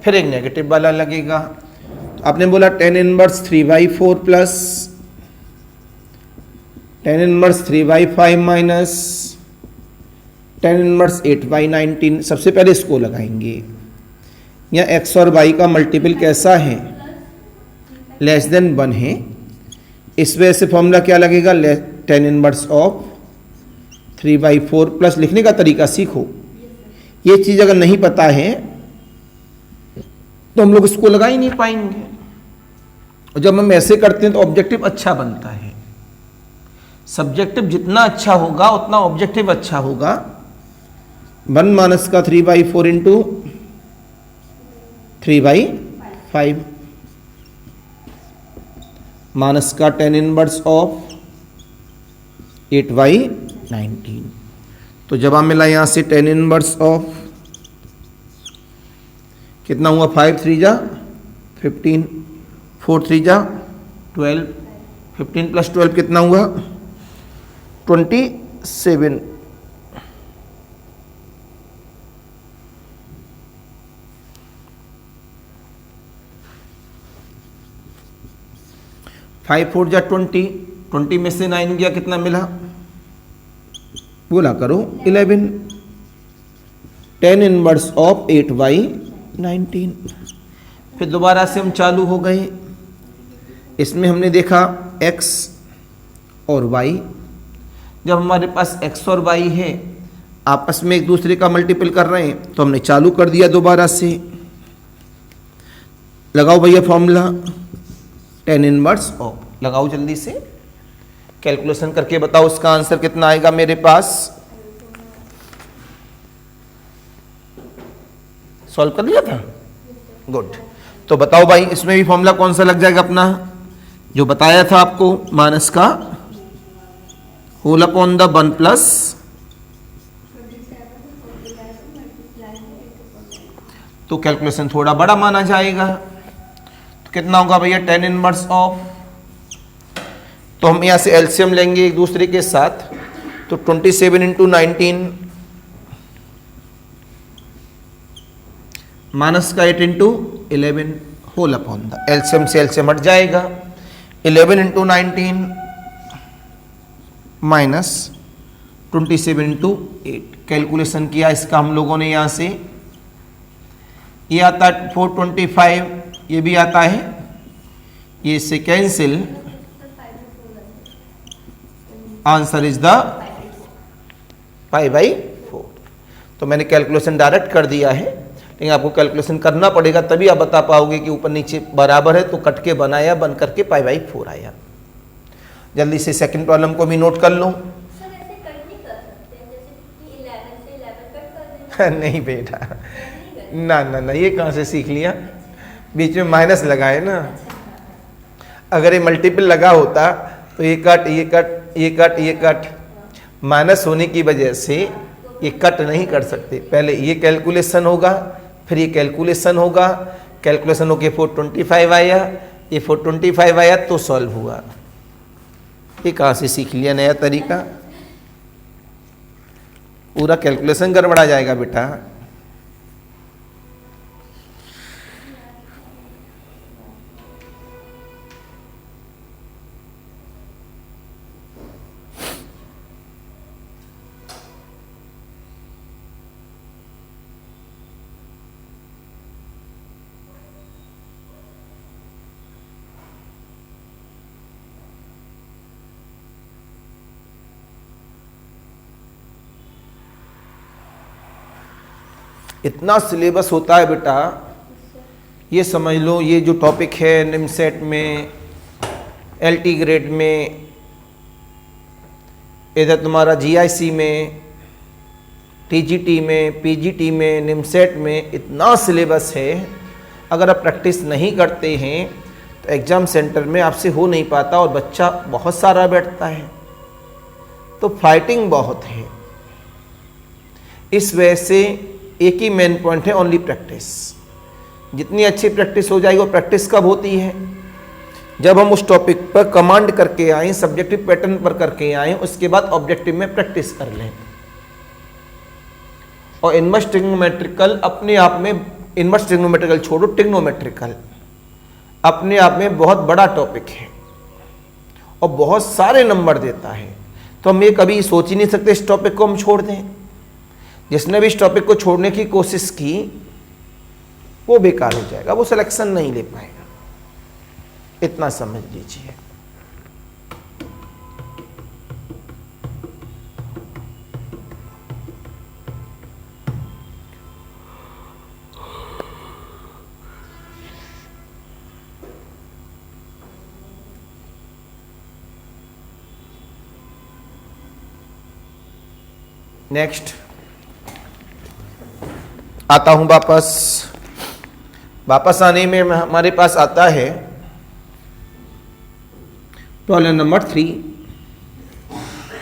फिर एक नेगेटिव वाला लगेगा। आपने बोला tan inverse 3/4 plus tan inverse 3/5 minus tan inverse 8/19। सबसे पहले इसको लगाएंगे, या एक्स और वाई का मल्टीपल कैसा है, लेस देन 1 है, इस वजह से फॉर्मूला क्या लगेगा, tan इनवर्स ऑफ 3/4 प्लस लिखने का तरीका सीखो। ये चीज़ अगर नहीं पता है तो हम लोग इसको लगा ही नहीं पाएंगे। और जब हम ऐसे करते हैं तो ऑब्जेक्टिव अच्छा बनता है। सब्जेक्टिव जितना अच्छा होगा उतना ऑब्जेक्टिव अच्छा होगा। 1 माइनस का 3/4 इंटू 3/5 माइनस का tan इनवर्स ऑफ 8/19। तो जब हम मिला यहां से tan इनवर्स ऑफ कितना हुआ, 5 3 जा 15, 4 3 जा 12, 15 प्लस 12 कितना हुआ 27। फाइव 4 जा 20, 20 में से 9 गया कितना मिला, बोला करो 11। tan inverse of 8/19। फिर दोबारा से हम चालू हो गए। इसमें हमने देखा x और y। जब हमारे पास x और y है आपस में एक दूसरे का मल्टीपल कर रहे हैं तो हमने चालू कर दिया दोबारा से। लगाओ भैया फॉर्मूला, tan इनवर्स ऑफ, लगाओ जल्दी से, कैलकुलेशन करके बताओ इसका आंसर कितना आएगा मेरे पास। सॉल्व कर लिया था, गुड। तो बताओ भाई इसमें भी फॉर्मूला कौन सा लग जाएगा अपना, जो बताया था आपको, माइनस का होल अपॉन द 1 प्लस, तो कैलकुलेशन थोड़ा बड़ा माना जाएगा। तो कितना होगा भैया tan इनवर्स ऑफ, तो हम यहां से एलसीएम लेंगे एक दूसरे के साथ। तो 27 इंटू 19 माइनस का 8 into 11 whole upon the, LCM से एलसीएम हट जाएगा। 11 इंटू 19 माइनस 27 इंटू 8, कैलकुलेशन किया इसका हम लोगों ने यहां से। ये आता है 425, ये भी आता है, ये से कैंसिल, आंसर इज द 5/4। तो मैंने कैलकुलेशन डायरेक्ट कर दिया है, लेकिन आपको कैलकुलेशन करना पड़ेगा तभी आप बता पाओगे कि ऊपर नीचे बराबर है। तो कट के बनाया, बन करके 5/4 आया। जल्दी से सेकंड प्रॉब्लम को भी नोट कर लो। सर ऐसे कट नहीं कर सकते हैं, जैसे कि 11 से 11 कट कर देना। नहीं बेटा, ना ना ना, ये कहाँ से सीख लिया, बीच में माइनस लगाए ना। अगर ये मल्टीपल लगा होता तो ये कट ये कट ये कट ये कट, माइनस होने की वजह से ये कट नहीं कर सकते। पहले ये कैलकुलेशन होगा, फिर ये कैलकुलेशन होगा, कैलकुलेशन होके 425 आया, ये 425 आया तो सॉल्व हुआ। ये कहाँ से सीख लिया नया तरीका, पूरा कैलकुलेशन गड़बड़ा जाएगा बेटा। इतना सिलेबस होता है बेटा, ये समझ लो। ये जो टॉपिक है निमसेट में, एलटी ग्रेड में, इधर तुम्हारा जीआईसी में, टीजीटी में, पीजीटी में, निमसेट में, इतना सिलेबस है। अगर आप प्रैक्टिस नहीं करते हैं तो एग्ज़ाम सेंटर में आपसे हो नहीं पाता, और बच्चा बहुत सारा बैठता है तो फाइटिंग बहुत है। इस वजह से एक ही मेन पॉइंट है, ओनली प्रैक्टिस। जितनी अच्छी प्रैक्टिस हो जाएगी, वो प्रैक्टिस कब होती है, जब हम उस टॉपिक पर कमांड करके आए, सब्जेक्टिव पैटर्न पर करके आए, उसके बाद ऑब्जेक्टिव में प्रैक्टिस कर लें। और इनवर्स ट्रिग्नोमेट्रिकल अपने आप में, इनवर्स ट्रिग्नोमेट्रिकल छोड़ो, ट्रिग्नोमेट्रिकल अपने आप में बहुत बड़ा टॉपिक है और बहुत सारे नंबर देता है। तो हम ये कभी सोच ही नहीं सकते इस टॉपिक को हम छोड़ दें। जिसने भी इस टॉपिक को छोड़ने की कोशिश की वो बेकार हो जाएगा, वो सिलेक्शन नहीं ले पाएगा। इतना समझ लीजिए। नेक्स्ट आता हूं वापस आने में हमारे पास आता है प्रॉब्लम नंबर 3।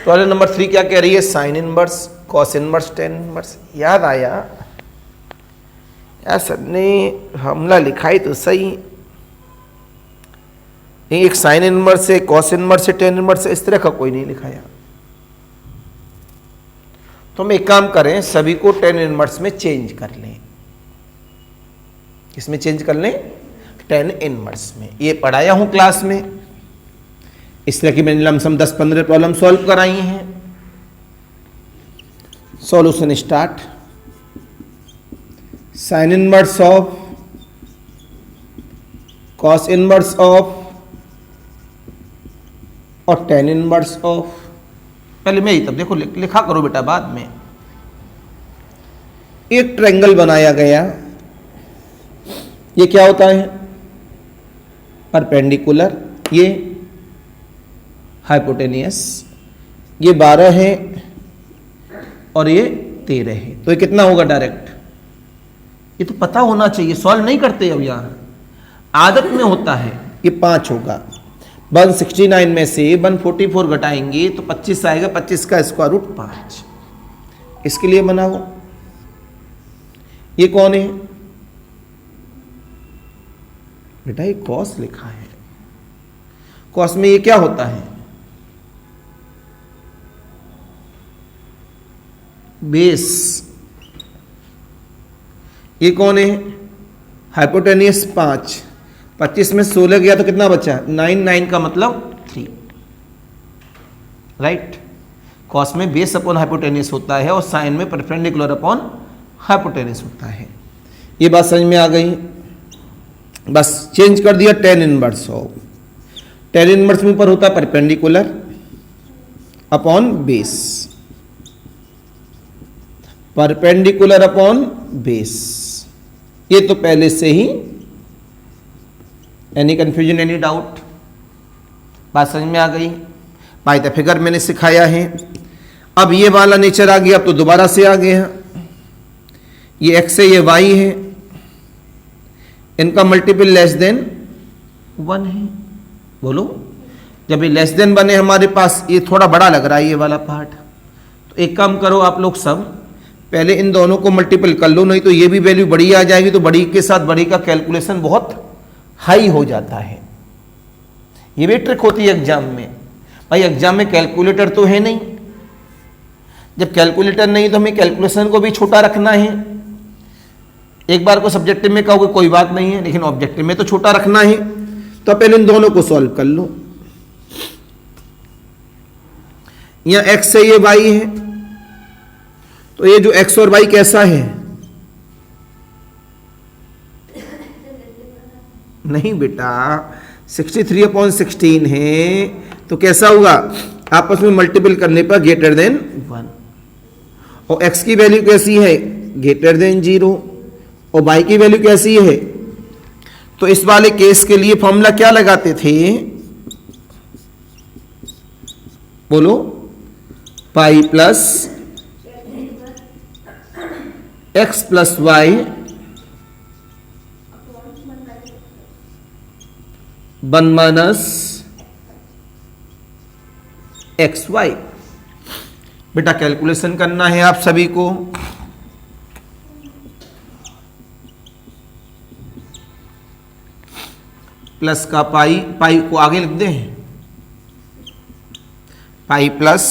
प्रॉब्लम नंबर 3 क्या कह रही है? Sine inverse, cos inverse, tan inverse. याद आया यार, सर ने हमला लिखा ही तो सही, एक साइन इनवर्स है, कॉस इनवर्स है, टेन इनवर्स है, इस तरह का कोई नहीं लिखाया। तो हम एक काम करें, सभी को टेन इनवर्स में चेंज कर लें। किसमें चेंज कर लें? टेन इनवर्स में। ये पढ़ाया हूं क्लास में, इस तरह की मैंने लमसम 10-15 प्रॉब्लम सॉल्व कराई हैं। Solution start. Sine inverse of, cos inverse of और टेन इनवर्स ऑफ। पहले मैं ही तब देखो लिखा करो बेटा, बाद में। एक ट्रायंगल बनाया गया, ये क्या होता है? परपेंडिकुलर, ये हाइपोटेनियस, ये 12 है और ये 13 है। तो ये कितना होगा डायरेक्ट? ये तो पता होना चाहिए, सॉल्व नहीं करते अब यहां, आदत में होता है। ये 5 होगा। 169 में से 144 घटाएंगे तो 25 आएगा, 25 का स्क्वायर रूट 5। इसके लिए बनाओ। ये कौन है बेटा? ये कॉस लिखा है। कॉस में ये क्या होता है? बेस। ये कौन है? हाइपोटेनियस 5। 25 में 16 गया तो कितना बचा? 9। 9 का मतलब 3, राइट। कॉस में बेस अपॉन हाइपोटेनियस होता है और साइन में परपेंडिकुलर अपॉन हाइपोटेनियस होता है। ये बात समझ में आ गई? बस चेंज कर दिया ten inverse of. Tan inverse में ऊपर होता है perpendicular upon base, perpendicular upon base. ये तो पहले से ही, एनी कंफ्यूजन, एनी डाउट? बात समझ में आ गई? बाय द फिगर मैंने सिखाया है। अब ये वाला नेचर आ गया, अब तो दोबारा से आ गया। ये x है, ये y है, इनका मल्टीपल लेस देन 1 है। बोलो, जब ये लेस देन 1 है हमारे पास, ये थोड़ा बड़ा लग रहा है ये वाला पार्ट, तो एक काम करो आप लोग सब, पहले इन दोनों को मल्टीपल कर लो, नहीं तो ये भी वैल्यू बड़ी आ जाएगी, तो बड़ी के साथ बड़ी का कैलकुलेशन बहुत हाई हो जाता है। ये भी ट्रिक होती है एग्जाम में। भाई एग्जाम में कैलकुलेटर तो है नहीं, जब कैलकुलेटर नहीं तो हमें कैलकुलेशन को भी छोटा रखना है। एक बार को सब्जेक्टिव में कहोगे कोई बात नहीं है, लेकिन ऑब्जेक्टिव में तो छोटा रखना है। तो पहले इन दोनों को सॉल्व कर लो। यहां x है, ये y है, तो ये जो x और y कैसा है? नहीं बेटा, 63/16 है, तो कैसा होगा? आपस में मल्टीपल करने पर ग्रेटर देन 1। और x की वैल्यू कैसी है? Greater than 0। और y की वैल्यू कैसी है? तो इस वाले केस के लिए फॉर्मूला क्या लगाते थे? बोलो, pi plus x plus y 1 minus x y. बेटा कैलकुलेशन करना है आप सभी को। प्लस का पाई, पाई को आगे लिख दें, pi plus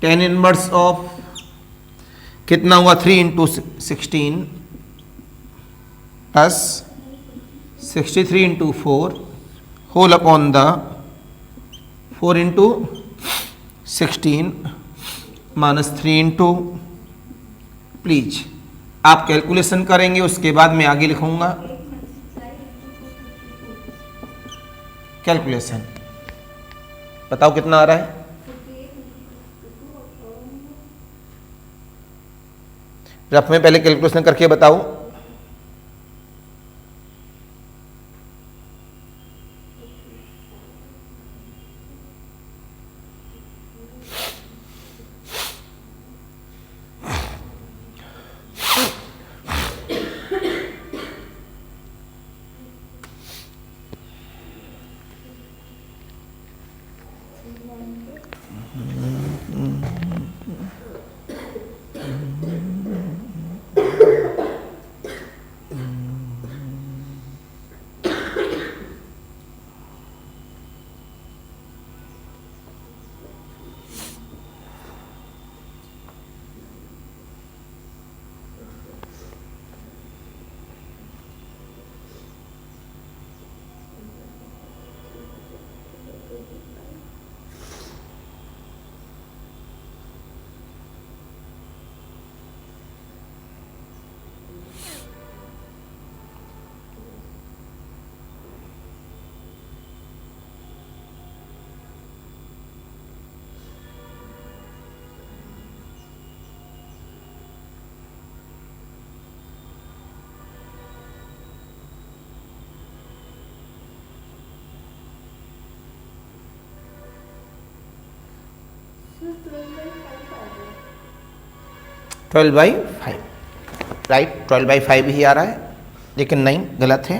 tan inverse of कितना हुआ? 3 × 16 plus 63 × 4 whole upon the 4 × 16 minus 3 × please आप कैलकुलेशन करेंगे, उसके बाद मैं आगे लिखूंगा कैलकुलेशन। बताओ कितना आ रहा है? रफ में पहले कैलकुलेशन करके बताओ। ट्वेल्व बाई फाइव, राइट, 12/5 ही आ रहा है, लेकिन नहीं, गलत है।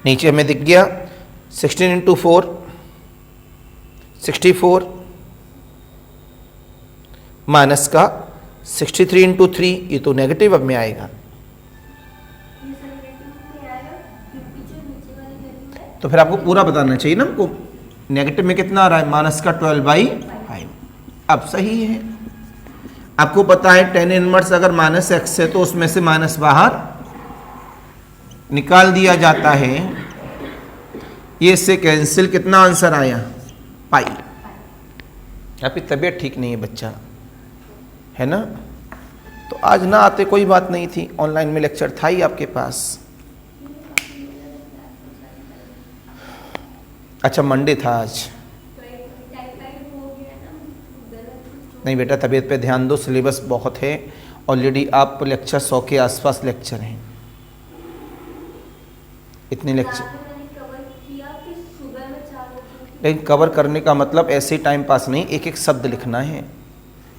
नीचे हमें दिख गया 16 × 4 64 माइनस का 63 × 3, ये तो नेगेटिव अब में आएगा। तो फिर आपको पूरा बताना चाहिए ना हमको, नेगेटिव में कितना आ रहा है, माइनस का 12/5। अब सही है, आपको पता है tan इनवर्स अगर -x है तो उसमें से माइनस बाहर निकाल दिया जाता है, ये इससे कैंसिल, कितना आंसर आया, पाई। आपकी तबीयत ठीक नहीं है बच्चा, है ना, तो आज ना आते कोई बात नहीं थी, ऑनलाइन में लेक्चर था ही आपके पास। अच्छा मंडे था आज, नहीं बेटा तबीयत पे ध्यान दो, सिलेबस बहुत है, ऑलरेडी आप लेक्चर 100 के आसपास लेक्चर हैं, इतने लेक्चर। लेकिन कवर करने का मतलब ऐसे टाइम पास नहीं, एक एक शब्द लिखना है।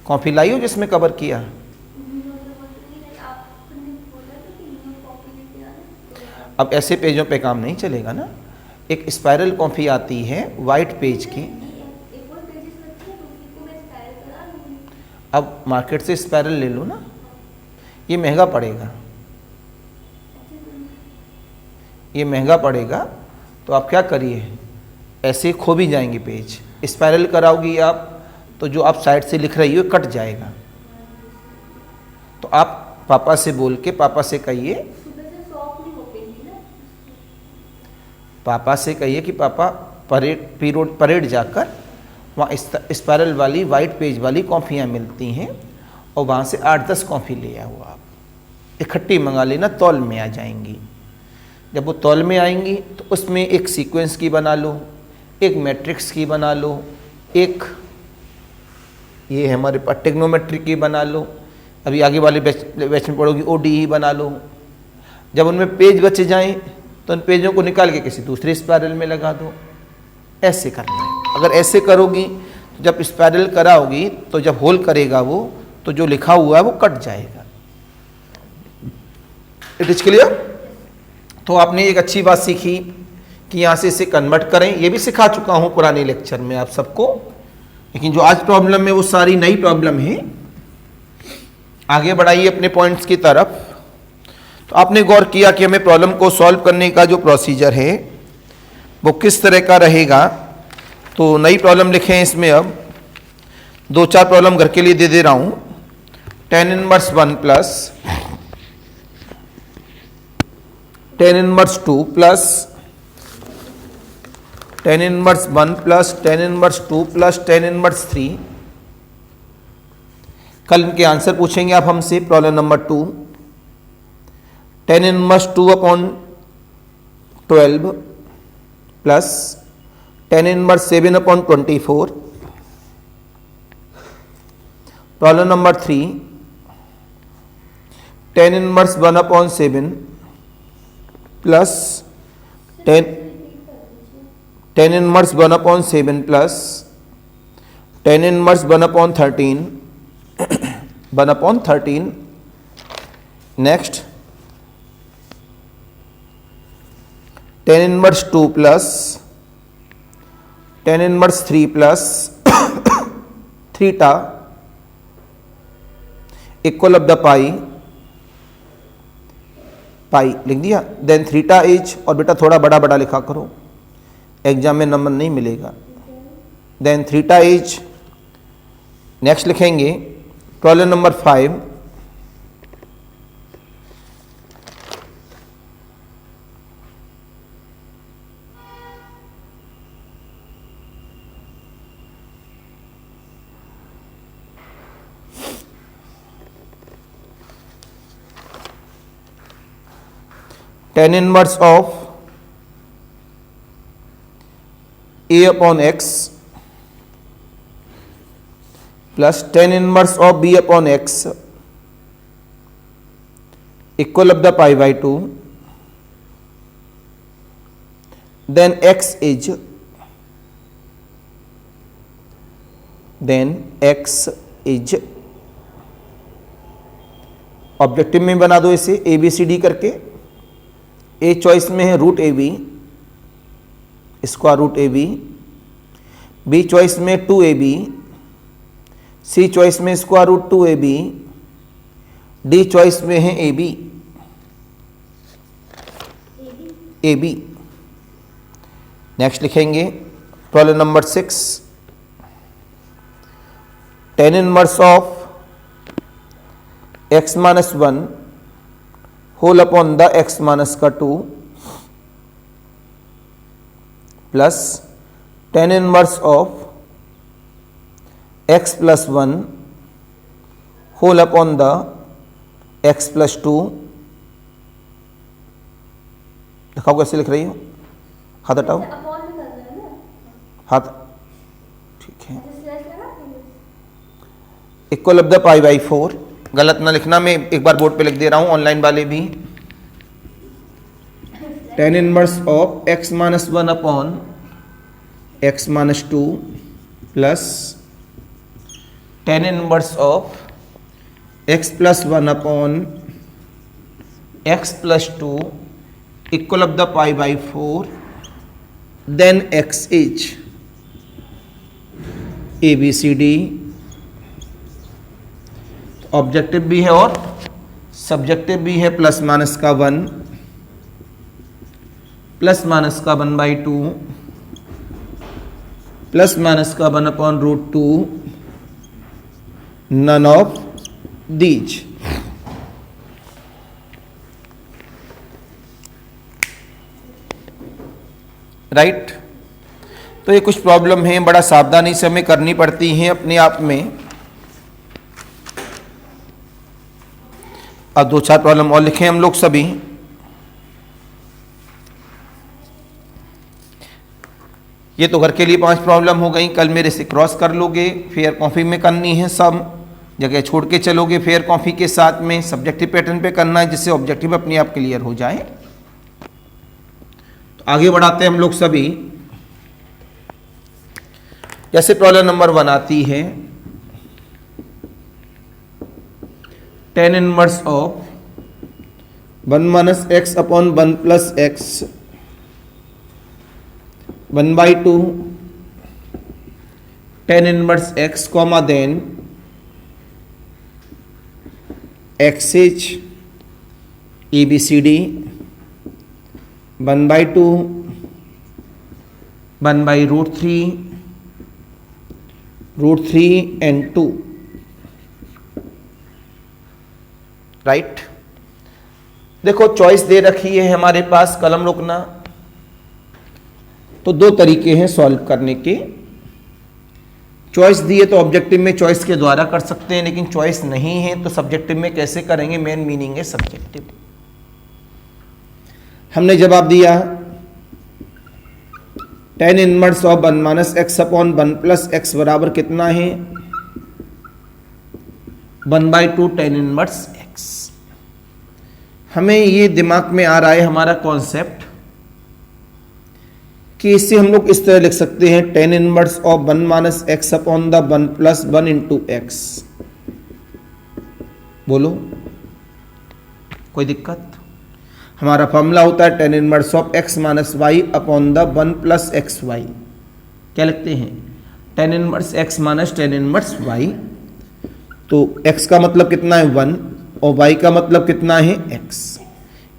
कॉपी लाई हो जिसमें कवर किया? अब ऐसे पेजों पे काम नहीं चलेगा ना, एक स्पाइरल कॉपी आती है वाइट पेज की, अब मार्केट से स्पाइरल ले लो ना, ये महंगा पड़ेगा, ये महंगा पड़ेगा, तो आप क्या करिए, ऐसे खो भी जाएंगे पेज। स्पाइरल कराओगी आप तो जो आप साइड से लिख रही हो कट जाएगा, तो आप पापा से बोल के, पापा से कहिए, पापा से कहिए कि पापा परेड जाकर वहाँ स्पाइरल वाली वाइट पेज वाली कॉपियाँ मिलती हैं और वहाँ से 8-10 कॉपी ले आओ, आप इकट्ठी मंगा लेना, तौल में आ जाएंगी। जब वो तौल में आएंगी तो उसमें एक सीक्वेंस की बना लो, एक मैट्रिक्स की बना लो, एक ये हमारे पास ट्रिग्नोमेट्री की बना लो, अभी आगे वाले बैच में पढ़ोगी ODE बना लो। जब उनमें पेज बच जाएं तो उन पेजों को निकाल के किसी दूसरे स्पाइरल में लगा दो, ऐसे करना है। अगर ऐसे करोगी तो जब स्पाइरल कराओगी तो जब होल करेगा वो, तो जो लिखा हुआ है वो कट जाएगा। It is clear? तो आपने एक अच्छी बात सीखी कि यहाँ से इसे कन्वर्ट करें, ये भी सिखा चुका हूँ पुराने लेक्चर में आप सबको, लेकिन जो आज प्रॉब्लम है वो सारी नई प्रॉब्लम है। आगे बढ़ाइए अपने पॉइंट्स की तरफ। तो आपने गौर किया कि हमें प्रॉब्लम को सॉल्व करने का जो प्रोसीजर है वो किस तरह का रहेगा। तो नई प्रॉब्लम लिखें इसमें, अब 2-4 प्रॉब्लम घर के लिए दे रहा हूँ। tan inverse 1 plus tan inverse 2 plus tan inverse 1 plus tan inverse 2 plus tan inverse 3। कल इनके आंसर पूछेंगे आप हमसे, problem number 2। tan inverse 2/12 plus tan inverse 7/24। Problem number 3, tan inverse 1/7 plus tan inverse 1/7 plus tan inverse 1/13 1/13। Next tan inverse 2 plus tan inverse 3 plus theta equal of the pi लिख दिया। Then theta is, और बेटा थोड़ा बड़ा बड़ा लिखा करो, exam में नंबर नहीं मिलेगा। देन थीटा इज, नेक्स्ट लिखेंगे problem number 5, tan inverse of a/x plus tan inverse of b/x equal of the π/2। Then x is objective में बना दो इसे ABCD करके। ए चॉइस में है √AB, square root AB, B choice में 2AB, C choice में square root 2AB, D choice में है AB। नेक्स्ट लिखेंगे problem number 6, tan inverse of x-1 whole upon the x-2 plus tan inverse of x+1 whole upon the x+2। दिखाओ कैसे लिख रही हो, हाथ हटाओ, अपॉन में करना है ना, हाथ, ठीक है। स्लैश लगा देंगे। इक्वल ऑफ द π/4, गलत ना लिखना, मैं एक बार बोर्ड पे लिख दे रहा हूं, ऑनलाइन वाले भी। tan inverse of x-1 upon x-2 plus tan inverse of x+1 upon x+2 equal of the π/4। Then x is ABCD, objective भी है और सब्जेक्टिव भी है, प्लस माइनस का 1 प्लस माइनस का 1/2 प्लस माइनस का 1/√2, नन ऑफ दीज। राइट, तो ये कुछ प्रॉब्लम है, बड़ा सावधानी से हमें करनी पड़ती हैं अपने आप में। अब 2-4 प्रॉब्लम और लिखे हम लोग सभी। ये तो घर के लिए 5 प्रॉब्लम हो गई, कल मेरे से क्रॉस कर लोगे, फेयर कॉपी में करनी है, सब जगह छोड़ के चलोगे फेयर कॉपी के साथ में, सब्जेक्टिव पैटर्न पे करना है जिससे ऑब्जेक्टिव अपने आप क्लियर हो जाए। तो आगे बढ़ाते हैं हम लोग सभी। जैसे प्रॉब्लम नंबर 1 आती है, tan इनवर्स ऑफ 1 - x अपॉन 1 + x 1/2 tan inverse x comma then x is ABCD 1/2 1/√3 and 2। Right, देखो चॉइस दे रखी है हमारे पास, कलम रोकना। तो 2 तरीके हैं सॉल्व करने के। चॉइस दी है तो ऑब्जेक्टिव में चॉइस के द्वारा कर सकते हैं, लेकिन चॉइस नहीं है तो सब्जेक्टिव में कैसे करेंगे, मेन मीनिंग है सब्जेक्टिव। हमने जवाब दिया tan inverse of 1 minus x upon 1 plus x बराबर कितना है 1/2 tan इनवर्स एक्स। हमें ये दिमाग में आ रहा है हमारा कॉन्सेप्ट कि इससे हम लोग इस तरह लिख सकते हैं tan inverse of 1 minus x upon the 1 plus 1 into x. बोलो कोई दिक्कत? हमारा फॉर्मूला होता है tan inverse of x minus y upon the 1 plus x y. क्या लिखते हैं tan inverse x minus tan inverse y। तो x का मतलब कितना है 1 और y का मतलब कितना है x।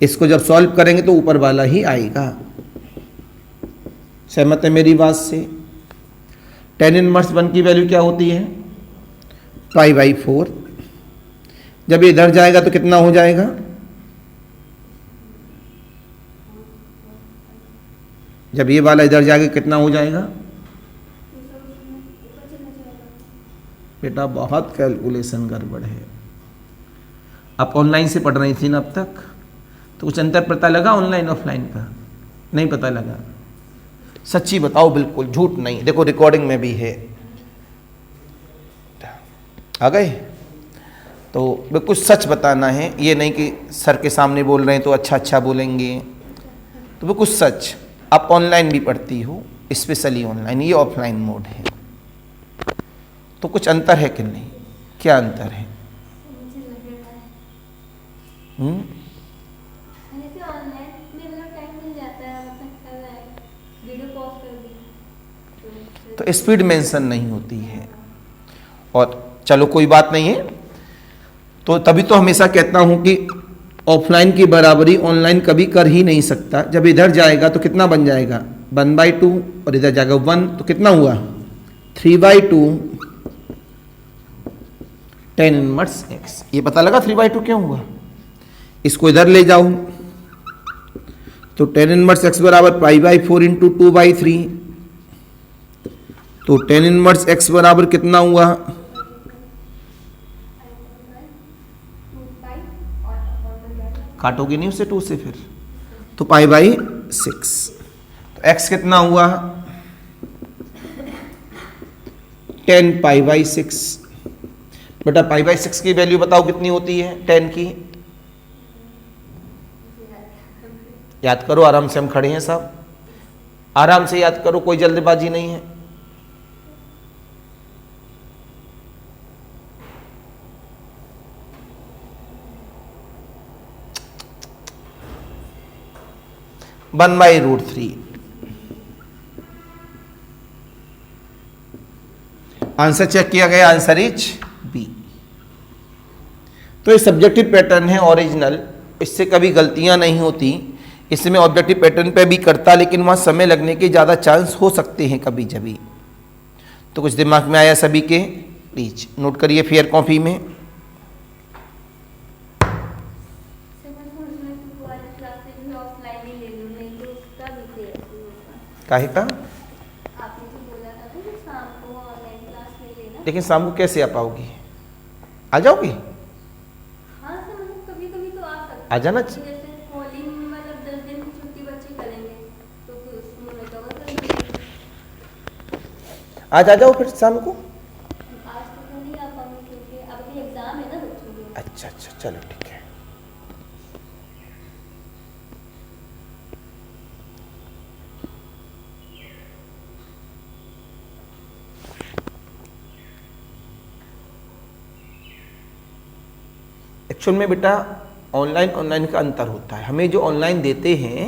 इसको जब सॉल्व करेंगे तो ऊपर वाला ही आएगा। सहमत है मेरी बात से? tan इनवर्स 1 की वैल्यू क्या होती है π/4। जब ये इधर जाएगा तो कितना हो जाएगा जब ये वाला इधर जाएगा कितना हो जाएगा बेटा? बहुत कैलकुलेशन गड़बड़ है। आप ऑनलाइन से पढ़ रही थी ना अब तक, तो कुछ अंतर पता लगा ऑनलाइन ऑफलाइन का? नहीं पता लगा? सच्ची बताओ, बिल्कुल झूठ नहीं। देखो रिकॉर्डिंग में भी है। आ गए? तो बिल्कुल सच बताना है, ये नहीं कि सर के सामने बोल रहे हैं तो अच्छा बोलेंगे। तो बिल्कुल सच। आप ऑनलाइन भी पढ़ती हो, स्पेशली ऑनलाइन, ये ऑफलाइन मोड है। तो कुछ अंतर है कि नहीं? क्या अंतर है? मुझे लग रहा है हम्म जैसे ऑनलाइन में मतलब टाइम मिल जाता है, मतलब कर रहा है, वीडियो पॉज कर दी तो स्पीड मेंशन नहीं होती है। और चलो कोई बात नहीं है। तो तभी तो हमेशा कहता हूं कि ऑफलाइन की बराबरी ऑनलाइन कभी कर ही नहीं सकता। जब इधर जाएगा तो कितना बन जाएगा 1/2 और इधर जाएगा 1 तो कितना हुआ 3/2 tan इनवर्स x। ये पता लगा 3/2 क्यों हुआ? इसको इधर ले जाओ तो tan इनवर्स x बराबर π/4 इंटू 2/3। तो tan इनवर्स x बराबर कितना हुआ काटोगे नहीं उसे 2 से फिर तो π/6। तो x कितना हुआ 10 π/6। बेटा π/6 की वैल्यू बताओ कितनी होती है 10 की? याद करो, आराम से हम खड़े हैं साहब, आराम से याद करो, कोई जल्दबाजी नहीं है। (1/√3) आंसर चेक किया गया, आंसर इज बी। तो ये सब्जेक्टिव पैटर्न है ओरिजिनल, इससे कभी गलतियां नहीं होती। इससे मैं ऑब्जेक्टिव पैटर्न पे भी करता, लेकिन वहां समय लगने के ज़्यादा चांस हो सकते हैं कभी जभी। तो कुछ दिमाग में आया सभी के? प्लीज नोट करिए फेयर कॉपी में। काहे का? आपने तो बोला था कि शाम को ऑनलाइन क्लास ले लेना। लेकिन शाम को कैसे आ पाओगी? आ जाओगी? हाँ सर, मतलब कभी कभी तो आ सकते आ जाना जैसे होली में मतलब 10 दिन की छुट्टी बच्चे करेंगे तो फिर उसमें मैं कवर कर लूँगी। आज आ जाओ फिर शाम को। आज तो नहीं आ पाऊंगी क्योंकि अभी एग्जाम है ना बच्चों के। अच्छा चलो ठीक है। एक्चुअल में बेटा ऑनलाइन का अंतर होता है। हमें जो ऑनलाइन देते हैं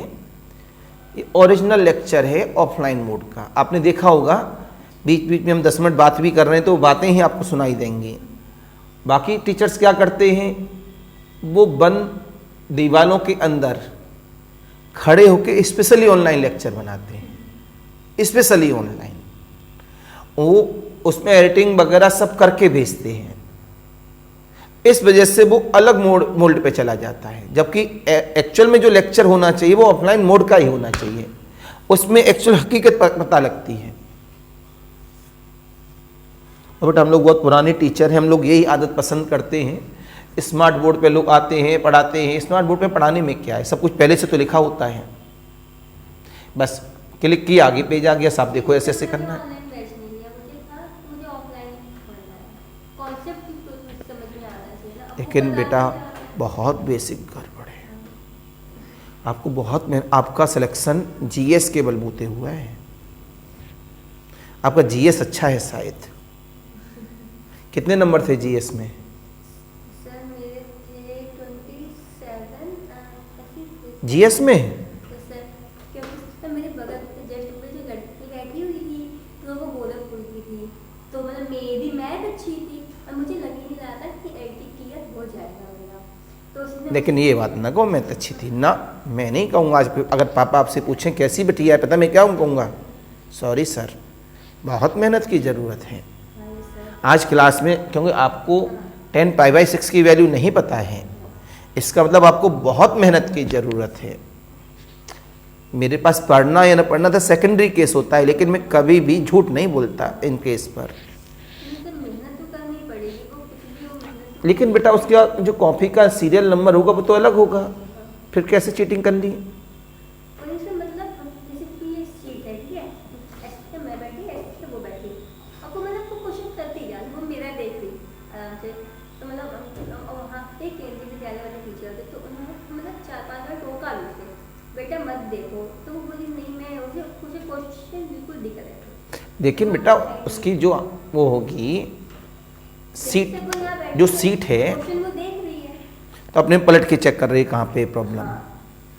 ये ओरिजिनल लेक्चर है ऑफलाइन मोड का। आपने देखा होगा बीच बीच में हम 10 मिनट बात भी कर रहे हैं तो बातें ही आपको सुनाई देंगी। बाकी टीचर्स क्या करते हैं, वो बंद दीवालों के अंदर खड़े होकर स्पेशली ऑनलाइन लेक्चर बनाते हैं, स्पेशली ऑनलाइन। वो उसमें एडिटिंग वगैरह सब करके भेजते हैं। इस वजह से वो अलग मोड पे चला जाता है, जबकि एक्चुअल में जो लेक्चर होना चाहिए वो ऑफलाइन मोड का ही होना चाहिए। उसमें एक्चुअल हकीकत पता लगती है। और बेटा हम लोग बहुत पुराने टीचर हैं, हम लोग यही आदत पसंद करते हैं। स्मार्ट बोर्ड पे लोग आते हैं पढ़ाते हैं, स्मार्ट बोर्ड पे पढ़ाने में क्या है, सब कुछ पहले से तो लिखा होता है, बस क्लिक किया आगे पेज आ गया, साहब देखो ऐसे ऐसे करना है। ऑनलाइन बैच नहीं लिया, मुझे ऑफलाइन पढ़ना है, कॉन्सेप्ट भी तो मुझे समझ में आना चाहिए ना। आपको लेकिन पता बेटा नहीं है। बहुत बेसिक गड़बड़ है, आपको बहुत आपका सिलेक्शन जीएस के बलबूते हुआ है, आपका जीएस अच्छा है शायद। कितने नंबर थे जीएस में? सर मेरे थे 27 जीएस में? तो सर क्योंकि सर मेरे बगल में जस्ट ऊपर जो लड़की बैठी हुई थी तो वो गोरखपुर की थी, तो मतलब मेरी मैथ अच्छी थी और मुझे लग ही नहीं रहा था कि 80 क्लियर हो जाएगा मेरा, तो उसने लेकिन ये बात ना कहो मैं तो अच्छी थी ना, मैं नहीं कहूँगा। आज अगर पापा आपसे पूछें कैसी बिटिया है, पता मैं क्या कहूँगा? सॉरी सर, बहुत मेहनत की ज़रूरत है आज क्लास में, क्योंकि आपको 10 π/6 की वैल्यू नहीं पता है, इसका मतलब आपको बहुत मेहनत की ज़रूरत है। मेरे पास पढ़ना या ना पढ़ना तो सेकेंडरी केस होता है, लेकिन मैं कभी भी झूठ नहीं बोलता इन केस पर। मेहनत तो करनी पड़ेगी, वो कुछ भी हो मेहनत। लेकिन बेटा उसका जो कॉपी का सीरियल नंबर होगा वो तो अलग होगा, फिर कैसे चीटिंग कर ली? और इससे मतलब जैसे कि ये सीट है, ठीक है, ऐसे मैं बैठी ऐसे वो बैठी, आपको मतलब वो क्वेश्चन करती जा वो मेरा देख रही आराम से, तो मतलब वहाँ एक केंद्रीय विद्यालय वाले टीचर थे, तो उन्होंने मतलब 4-5 बार टोका भी थे, बेटा मत देखो, तो वो बोली नहीं मैं मुझे क्वेश्चन बिल्कुल दिख रहे थे। लेकिन बेटा उसकी जो वो होगी सीट, जो सीट है क्वेश्चन वो देख रही है, तो अपने पलट के चेक कर रही है कहाँ पे प्रॉब्लम।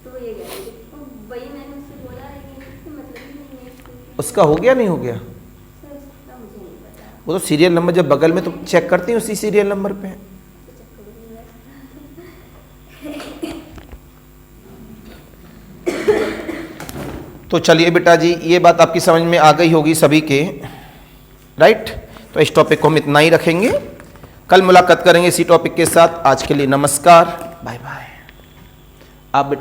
तो वो ये कह रही थी, तो वही मैंने उससे बोला लेकिन इससे मतलब ही नहीं है इसको। उसका हो गया नहीं हो गया? सर इसका मुझे नहीं पता। वो तो सीरियल नंबर जब बगल में तो चेक करती हैं उसी सीरियल नंबर पे। तो चलिए बेटा जी, ये बात आपकी समझ में आ गई होगी सभी के, राइट? तो इस टॉपिक को हम इतना ही रखेंगे, कल मुलाकात करेंगे इसी टॉपिक के साथ। आज के लिए नमस्कार, बाय बाय। आप